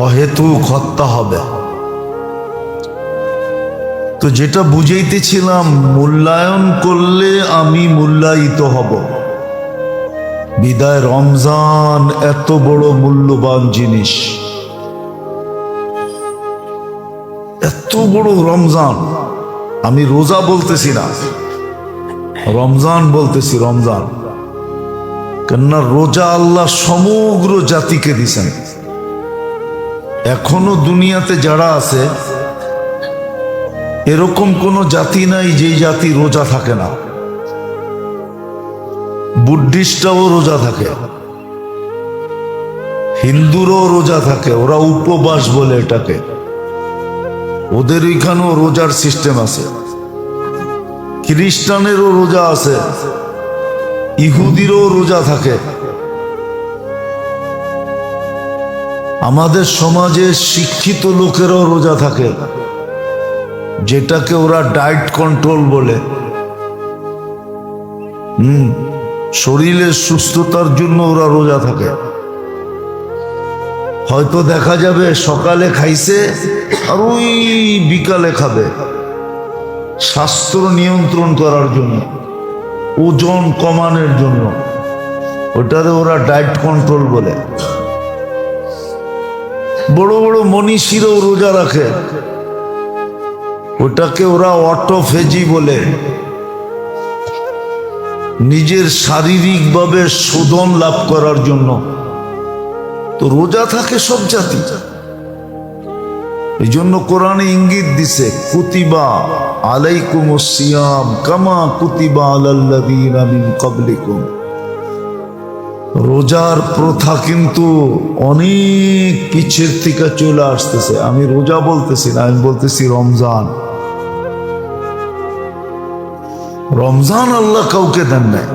অহেতুক হত্যা হবে। তো যেটা বুঝাইতেছিলাম, মূল্যায়ন করলে আমি মূল্যায়িত হব। বিদায় রমজান এত বড় মূল্যবান জিনিস, এত বড় রমজান। আমি রোজা বলতেছি না, রমজান বলতেছি, রমজান। কেননা রোজা আল্লাহ সমগ্র জাতিকে দিছেন। এখনো দুনিয়াতে যারা আছে, এরকম কোন জাতি নাই যে জাতি রোজা থাকে না। বুদ্ধিস্টরাও রোজা থাকে, হিন্দুরও রোজা থাকে, ওরা উপবাস বলে এটাকে। ওদের ওইখানেও রোজার সিস্টেম আছে। খ্রিস্টানেরও রোজা আছে, ইহুদিরও রোজা থাকে। আমাদের সমাজে শিক্ষিত লোকেরও রোজা থাকে, যেটাকে ওরা ডায়েট কন্ট্রোল বলে। শরীরের সুস্থতার জন্য ওরা রোজা থাকে। হয়তো দেখা যাবে সকালে খাইছে আর ওই বিকালে খাবে, স্বাস্থ্য নিয়ন্ত্রণ করার জন্য, ওজন কমানোর জন্য। ওটারে ওরা ডায়েট কন্ট্রোল বলে। বড় বড় মনীষীরাও রোজা রাখে, ওটাকে ওরা অটোফেজি বলে। নিজের শারীরিকভাবে শোধন লাভ করার জন্য তো রোজা থাকে সব জাতি। এই জন্য কোরআনে ইঙ্গিত দিছে, কুতিবা আলাইকুমুস সিয়াম কামা কুতিবা আলাল্লাযীনা মিন ক্বাবলিকুম। রোজার প্রথা কিন্তু অনেক পিছের থেকে চলে আসতেছে। আমি রোজা বলতেছি না, আমি বলতেছি রমজান। রমজান আল্লাহ কাউকে দেন নাই,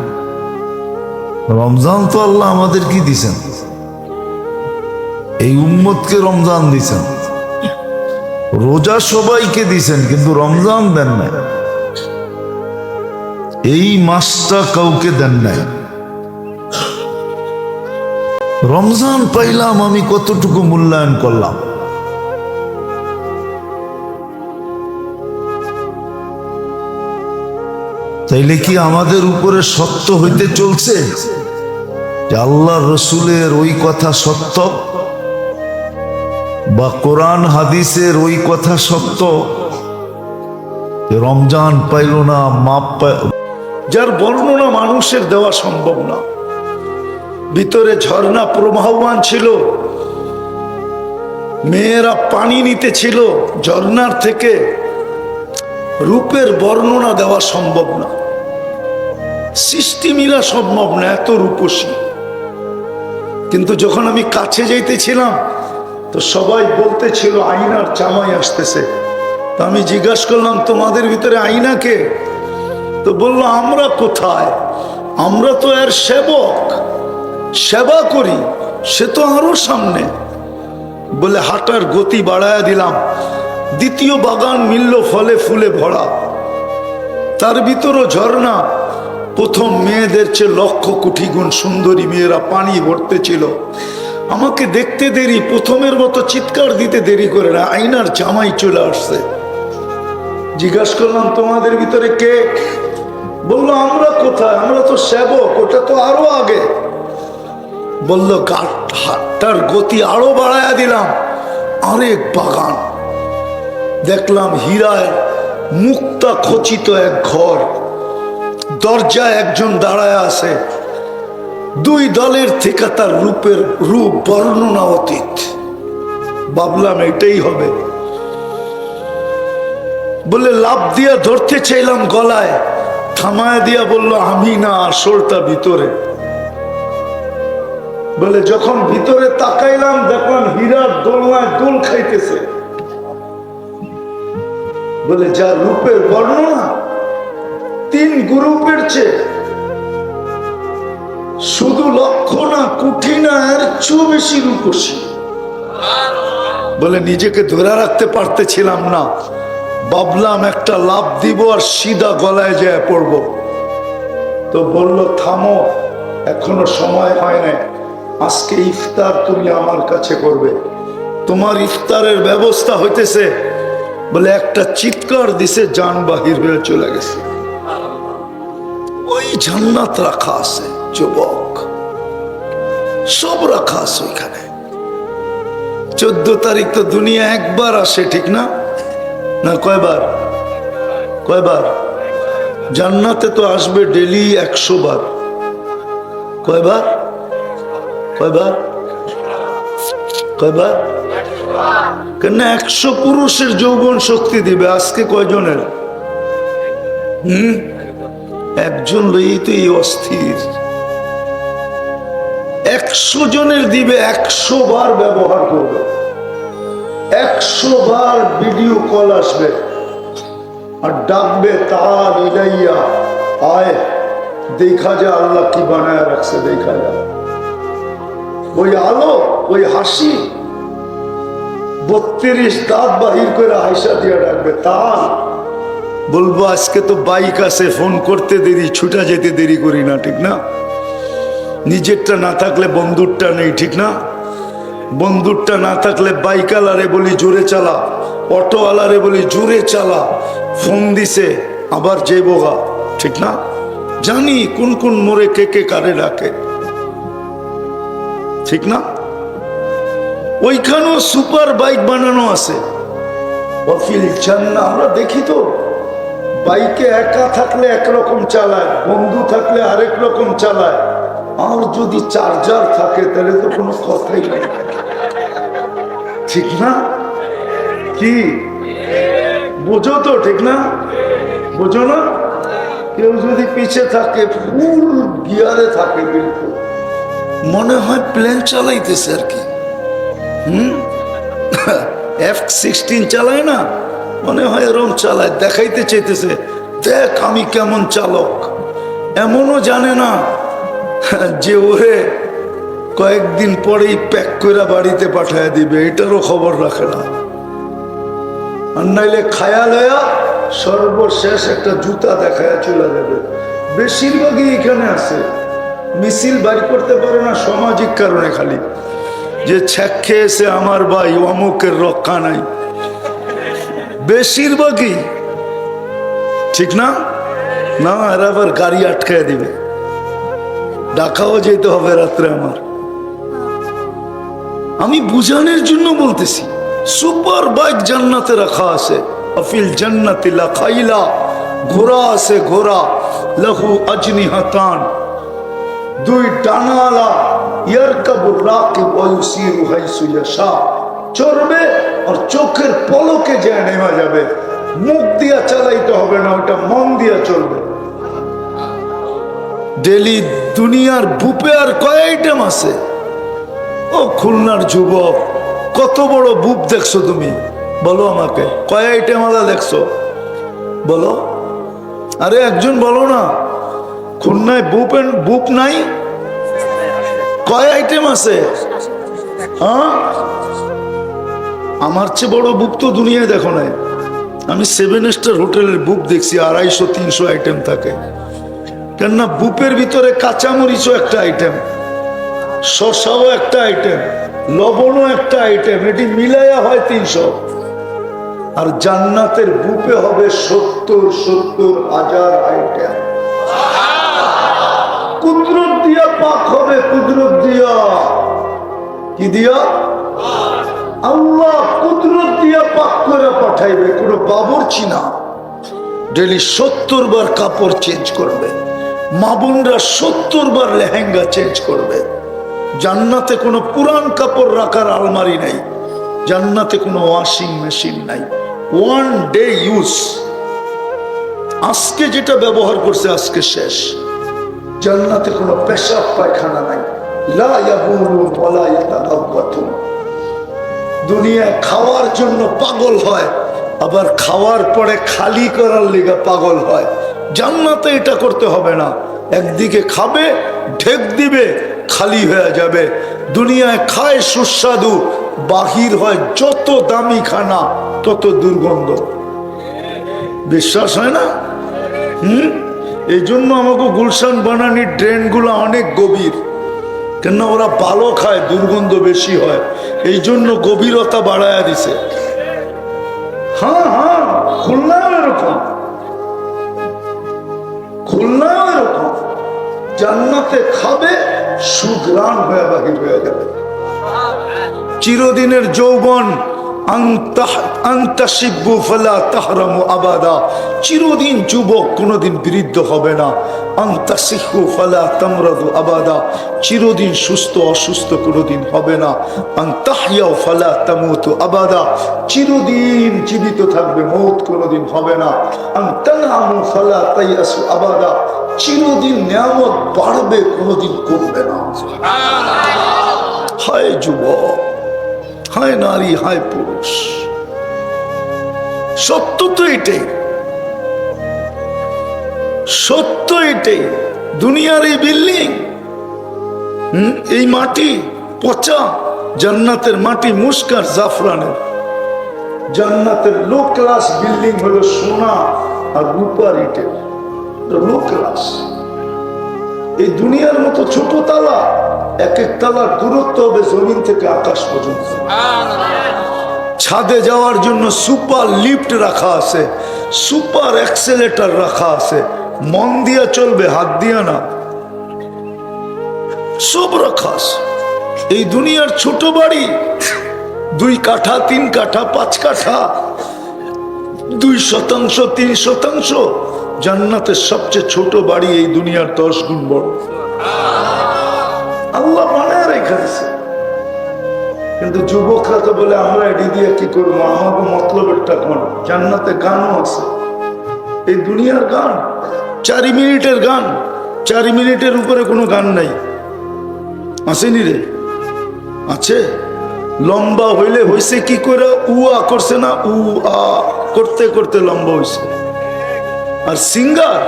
রমজান তো আল্লাহ আমাদের কি দিছেন, এই উম্মতকে রমজান দিছেন। রোজা সবাইকে দিছেন, কিন্তু রমজান দেন নাই, এই মাসটা কাউকে দেন নাই। রমজান পাইলাম, আমি কতটুকু মূল্যায়ন করলাম। তাইলে কি আমাদের উপরে সত্য হইতে চলছে যে আল্লাহ রসুলের ওই কথা সত্য, বা কোরআন হাদিসের ওই কথা সত্য যে রমজান পাইল না, মাপ পাইল, যার বর্ণনা মানুষের দেওয়া সম্ভব না। ভিতরে ঝর্ণা প্রবাহমান ছিল, মেয়েরা পানি নিতে ছিল ঝর্ণার থেকে, রূপের বর্ণনা দেওয়া সম্ভব না, সৃষ্টি মিলা সম্ভব না, এত রূপসী। কিন্তু যখন আমি কাছে যাইতেছিলাম তো সবাই বলতেছিল আইনার জামাই আসতেছে। তো আমি জিজ্ঞাসা করলাম, তোমাদের ভিতরে আইনা কে? তো বললো, আমরা কোথায়, আমরা তো এর সেবক, সেবা করি, সে তো আরো সামনে। বলে হাঁটার গতি বাড়ায়া দিলাম। দ্বিতীয় বাগান মিলল ফলে ফুলে ভরা, তার ভিতরও ঝর্ণা। প্রথম মেয়েদের চেয়ে লক্ষ কোটি গুণ সুন্দরী মেয়েরা পানি ভরতে ছিল। আমাকে দেখতে দেরি, প্রথমের মতো চিৎকার দিতে দেরি করে না, আইনার জামাই চলে আসছে। জিজ্ঞাসা করলাম, তোমাদের ভিতরে কে? বললো, আমরা কোথায়, আমরা তো সেবক, ওটা তো আরো আগে। বললো, হাতটার গতি আরো বাড়ায়া দিলাম, আরেক বাগান। দেখলাম হীরায় মুক্তা খচিত এক ঘর, দরজায় একজন দাঁড়ায় আছে, দুই দলের থেকে তার রূপ বর্ণনা অতীত। ভাবলাম এটাই হবে। বলে লাফ দিয়া ধরতে চাইলাম গলায়, থামায় দিয়া বলল আমি না, আসলটা ভিতরে। বলে যখন ভিতরে তাকাইলাম দেখলাম হীরার দোলনায় দোল খাইতেছে। বলে যা রূপের বর্ণনা 3 গ্রুপের চেয়ে, শুধু লক্ষ্য না, কুঠি না, এর চেয়েও বেশি রূপসী। বলে নিজেকে ধরে রাখতে পারতেছিলাম না, ভাবলাম একটা লাফ দিব আর সিধা গলায় যায় পড়ব। তো বলল থামো, এখনো সময় হয় না, আজকে ইফতার তুমি আমার কাছে করবে, তোমার ইফতারের ব্যবস্থা হইতেছে। বলে একটা চিৎকার দিছে, জান বাহির হয়ে চলে গেছে। ওই জান্নাত রাখা আছে যুবক, সব রাখা আছে ওইখানে। 14 তারিখ তো দুনিয়া একবার আসে, ঠিক না? না কয়বার? কয়বার? জান্নাতে তো আসবে ডেলি 100 বার। কয়বার? কয়বার? কয়বার? কেন 100 পুরুষের যৌবন শক্তি দিবে, আজকে কয়জনের? একজন লই তো এই অস্থির। 100 জনের দিবে, 100 বার ব্যবহার করবে, 100 বার ভিডিও কল আসবে আর ডাকবে তার ইলাইয়া, আয় দেখা যা আল্লাহ কি বানায় রাখছে, দেখা যা। ওই আলো, ওই হাসি, 32 দাঁত বাহির করে আয়সা দিয়ে ডাকবে তার। বলবো আজকে তো বাইক আছে, ফোন করতে দেরি, ছুটা যেতে দেরি করি না, ঠিক না? নিজেরটা না থাকলে বন্ধুরটা নেই, ঠিক না? বন্ধুরটা না থাকলে বাইকালারে বলি জোরে চালা, অটোওয়ালারে বলি জোরে চালা, ফোন দিছে আবার যে বোগা, ঠিক না? জানি কোন কোন মোড়ে কে কে কারে ডাকে, ঠিক না? ওইখানেও সুপার বাইক বানানো আছে। ওয়াফিল জান্নাহ, আমরা দেখি তো বাইকে একা থাকলে একরকম চালায়, বন্ধু থাকলে আরেক রকম চালায়, আর যদি চার্জার থাকে তাহলে তো কোনো কথাই নেই, ঠিক না? কি বোঝো তো, ঠিক না? বোঝো না? কেউ যদি পিছে থাকে, ফুল গিয়ারে থাকে, বিলকুল মনে হয় প্লেন চালাইতেছে আর কি। F-16 চালায় না, মনে হয় এরকম চালায়, দেখাইতে চাইতেছে দেখ আমি কেমন চালক। এমনও জানে না যে ওরে কয়েকদিন পরেই প্যাক করে বাড়িতে পাঠায় দিবে, এটারও খবর রাখে না। আর নাইলে খায়াল হইয়া সর্বশেষ একটা জুতা দেখায় চলে যাবে। বেশিরভাগই এখানে আছে, মিছিল বাড়ি করতে পারে না সামাজিক কারণে, খালি যে ছ্যাক খেয়েছে আমার ভাই অমুকের রক্ষা নাই, বেশিরভাগই, ঠিক না? না, এরা আবার গাড়ি আটকায় দিবে, ঢাকাও যেতে হবে রাত্রে। আমি বুঝানোর জন্য বলতেছি, সুপার বাইক জান্নাতে রাখা আছে। আফিল জান্নাতি লাখাইলা, ঘোড়া আছে, ঘোড়া লাহু আজনিহাতান, 2 ডানাওয়ালা, ইয়ারকাবুর রাকিব ওয়া ইউসিরু হাইসু ইয়াশা, চড়বে আর চোখের পলকে যায় নেমে যাবে। মুখ দিয়া চালাইতে হবে না, ওটা মন দিয়া চলবে। ডেলি দুনিয়ার বুপে আর কয় আইটেম আছে? ও খুলনার যুবক, কত বড় বুপ দেখছো তুমি? বলো আমাকে, কয় আইটেম আলাদা দেখছো? বলো। আরে একজন বলো না, খুলনায় বুপ নাই? কয় আইটেম আছে? হ্যাঁ, আমার চেয়ে বড় বুপ তো দুনিয়ায় দেখো নাই। আমি 7 স্টার হোটেলের বুপ দেখছি, 250-300 আইটেম থাকে। কেননা বুপের ভিতরে কাঁচামরিচও একটা আইটেম, শসাও একটা আইটেম, লবণও একটা আইটেম, এটি মিলাইয়া হয় 300। আর জান্নাতের বুপে হবে 70,000 আইটেম। কুদরত দিয়া পাক হবে, কুদরত দিয়া। কি দিয়া? আল্লাহ কুদরত দিয়া পাক করে পাঠাইবে, কোনো বাবুর্চি না। ডেলি 70 বার কাপড় চেঞ্জ করবে, মা বোনরা 70 বার লেহেঙ্গা চেঞ্জ করবে। জান্নাতে কোনো পুরান কাপড় রাখার আলমারি নাই, জান্নাতে কোনো ওয়াশিং মেশিন নাই। 1 ডে ইউজ, আজকে যেটা ব্যবহার করছে আজকে শেষ। জান্নাতে কোনো পেশাব পায়খানা নাই, লা ইয়াবুলু ওয়ালা ইয়াতাগাব্বাতুন। দুনিয়ায় খাওয়ার জন্য পাগল হয়, আবার খাওয়ার পরে খালি করার লিগে পাগল হয়। জান্নাতে এটা করতে হবে না, একদিকে খাবে ঢেক দিবে খালি হয়ে যাবে। দুনিয়ায় খায় সুস্বাদু, বাহির হয় যত দামি খানা তত দুর্গন্ধ। বিশ্বাস হয় না? এই জন্য আমাকে গুলশান বানানির ড্রেনগুলো অনেক গভীর, কেন ওরা ভালো খায়, দুর্গন্ধ বেশি হয়, এই জন্য গভীরতা বাড়ায়া দিছে। হ্যাঁ হ্যাঁ, খুলনাও এরকম, খুলনাও এরকম। জান্নাতে খাবে সুগ্রাণ হয়ে বাহির হয়ে যাবে। চিরদিনের যৌবন, আনতাশিব্বু ফালা তাহরামু আবাদা। চিরদিন যুবক, কোনোদিন বৃদ্ধ হবে না। আনতাসিহু ফালা তামরাদু আবাদা। চিরদিন সুস্থ অসুস্থ কোনোদিন হবে না। আনতাহইয়াউ ফালা তামুতু আবাদা। চিরদিন জীবিত থাকবে, মৌত কোনোদিন হবে না। আনতানামু ফালা তাইয়াসু আবাদা। চিরদিন নিয়ামত বাড়বে, কোনোদিন কমবে না। হায় যুবক, হায় নারী, হায় পুরুষ, সত্য তো এটাই, সত্য এটাই। দুনিয়ার এই বিল্ডিং, এই মাটি পচা, জান্নাতের মাটি মুস্কার জাফরানের। জান্নাতের লো ক্লাস বিল্ডিং হলো সোনা আর রূপার ইটের, লো ক্লাস। এই দুনিয়ার মতো ছোট তালা, এক এক তালার দূরত্ব হবে জমিন থেকে আকাশ পর্যন্ত। ছাদে যাওয়ার জন্য সুপার লিফট রাখা আছে, সুপার এক্সেলেটর রাখা আছে। মন দিয়া চলবে, হাত দিয়া না, সব রাখা আছে। এই দুনিয়ার ছোট বাড়ি 2 কাঠা 3 কাঠা 5 কাঠা, 2 শতাংশ 3 শতাংশ। জান্নাতের সবচেয়ে ছোট বাড়ি এই দুনিয়ার 10 গুণ বড়। আল্লাহ বানায় রেখেছে, কিন্তু যুবকরা তো বলে আমরা এটি দিয়ে কি করবো, আমাকে মতলবেরটা কোন। জান্নাতে গানও আছে, এই দুনিয়ার গান 4 মিনিটের গান, 4 মিনিটের উপরে কোনো গান নাই। আসেনি রে? আছে। লম্বা হইলে হয়েছে কি করে, উয়া করছে না, উ আ করতে করতে লম্বা হয়েছে। আর সিঙ্গার,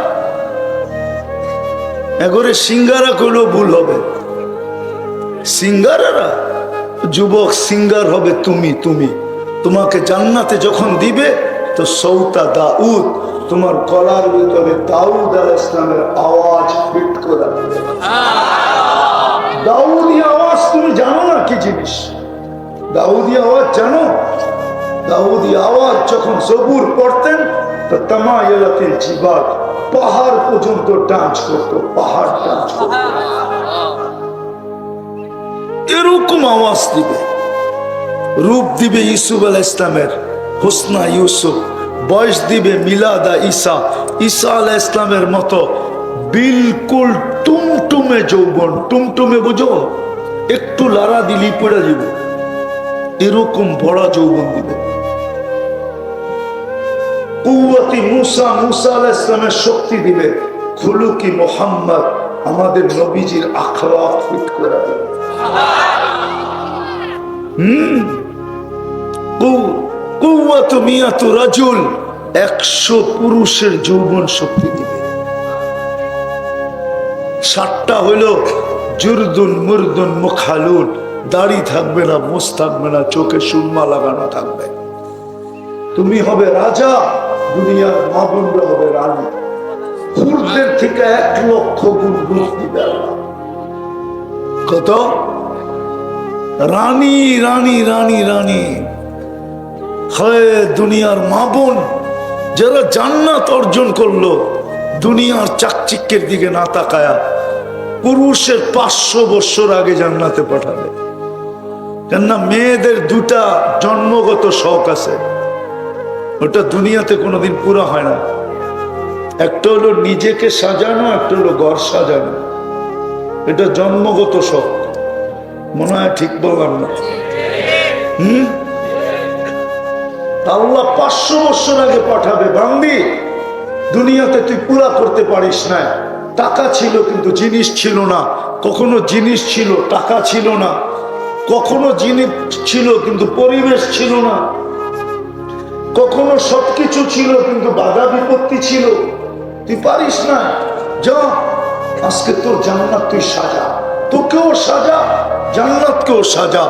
এগরে সিঙ্গারা করলেও ভুল হবে। সিঙ্গারারা, যুবক সিঙ্গার হবে তুমি। তোমাকে জান্নাতে যখন দিবে তো সৌতা দাউদ, তোমার গলার ভিতরে দাউদ আলাইহিস সালামের আওয়াজ ফিট করা। দাউদি আওয়াজ তুমি জানো না কি জিনিস? দাউদি আওয়াজ জানো? দাউদি আওয়াজ যখন জবুর পড়তেন তো তামায়ালাতিল জিবাল, পাহাড় পর্যন্ত ডান্স করতো, পাহাড় ডান্স করতো। এরকম আওয়াজ দিবে, রূপ দিবে ইউসুফ আলাইহিস সালামের, হুসনা ইউসুফ। বয়স দিবে মিলাদা ঈসা, ঈসা আলাইহিস সালামের মতো বিলকুল টুমটুমে যৌবন। টুমটুমে বুঝো, একটু লারা দিলি পড়ে যাবে, এরকম বড় যৌবন দিবে। কুওয়াতি মুসা, মুসা আলাইহিস সালামের শক্তি দিবে। খুলুকি মুহাম্মদ, আমাদের নবীজির আখলাক ফিট করে দিবে। কুওয়াতু মিয়াতু রাজুল, 100 পুরুষের যৌবন শক্তি দিবে। 7টা হইল জুরদুন মুরদুন মুখালুন, দাড়ি থাকবে না, মুছ থাকবে না, চোখে সুরমা লাগানো থাকবে। তুমি হবে রাজা, দুনিয়ার মা বোনরা হবে রানী। হুরদের থেকে 1 লক্ষ গুণ রূপ দিবে আল্লাহ। কত? রানী রানী রানী রানী। হয় দুনিয়ার মা বোন যারা জান্নাত অর্জন করলো, দুনিয়ার চাকচিক্যের দিকে না তাকায়া পুরুষের 500 বছর আগে জান্নাতে পাঠাবে। কেননা মেয়েদের দুটা জন্মগত শখ আছে, ওটা দুনিয়াতে কোনোদিন পুরো হয় না। একটা হলো নিজেকে সাজানো, একটা হলো ঘর সাজানো। এটা জন্মগত শখ। মনে হয় ঠিক বললাম না? আল্লাহ 500 বছর আগে পাঠাবে, বান্দি দুনিয়াতে তুই পুরা করতে পারিস না। টাকা ছিল কিন্তু জিনিস ছিল না, কখনো জিনিস ছিল টাকা ছিল না, কখনো জিনিস ছিল কিন্তু পরিবেশ ছিল না, কখনো সবকিছু ছিল কিন্তু বাধা বিপত্তি ছিল। তুই পারিস না, যা আজকে তোর জান্নাত তুই সাজা, তোকেও সাজা, জান্নাতকেও সাজা।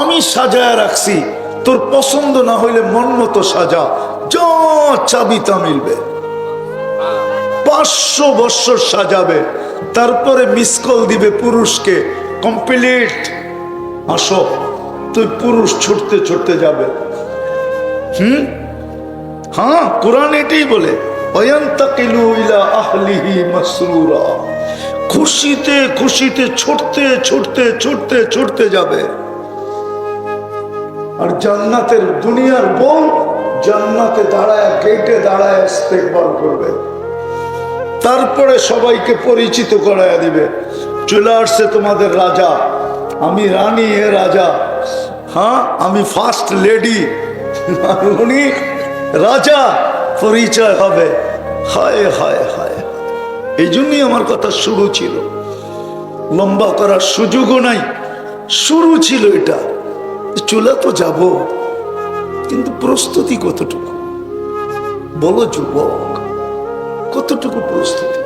আমি সাজায় রাখছি, তোর পছন্দ না হইলে মন মতো সাজা, যা চাবি তা মিলবে। 500 বছর সাজাবে, তারপরে মিস কল দিবে পুরুষকে, কমপ্লিট আসো। তুই পুরুষ ছুটতে ছুটতে যাবে। হ্যাঁ, কোরআন এটাই বলে, ওয়ান্তাকিলু ইলা আহলিহি মাসরুরা। খুশিতে খুশিতে ছুটতে ছুটতে ছুটতে ছুটতে যাবে। আর জান্নাতের দুনিয়ার বউ জান্নাতে দাঁড়ায়, গেটে দাঁড়ায় ইস্তেকবাল করবে, তারপরে সবাইকে পরিচিত করায় দিবে, চলে আসছে তোমাদের রাজা, আমি রানী, হে রাজা, হ্যাঁ আমি ফার্স্ট লেডি, উনি রাজা, পরিচয় হবে। হায় হায় হায়, এই জন্যই আমার কথা শুরু ছিল, লম্বা করার সুযোগও নাই, শুরু ছিল এটা। চলে তো যাব, কিন্তু প্রস্তুতি কতটুকু বলো যুবক, কতটুকু প্রস্তুতি?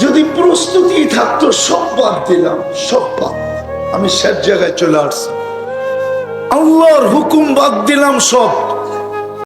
যদি প্রস্তুতি থাকতো, সব বাদ দিলাম, সব বাদ, আমি শেষ জায়গায় চলে আসছি। আল্লাহর হুকুম বাদ দিলাম সব,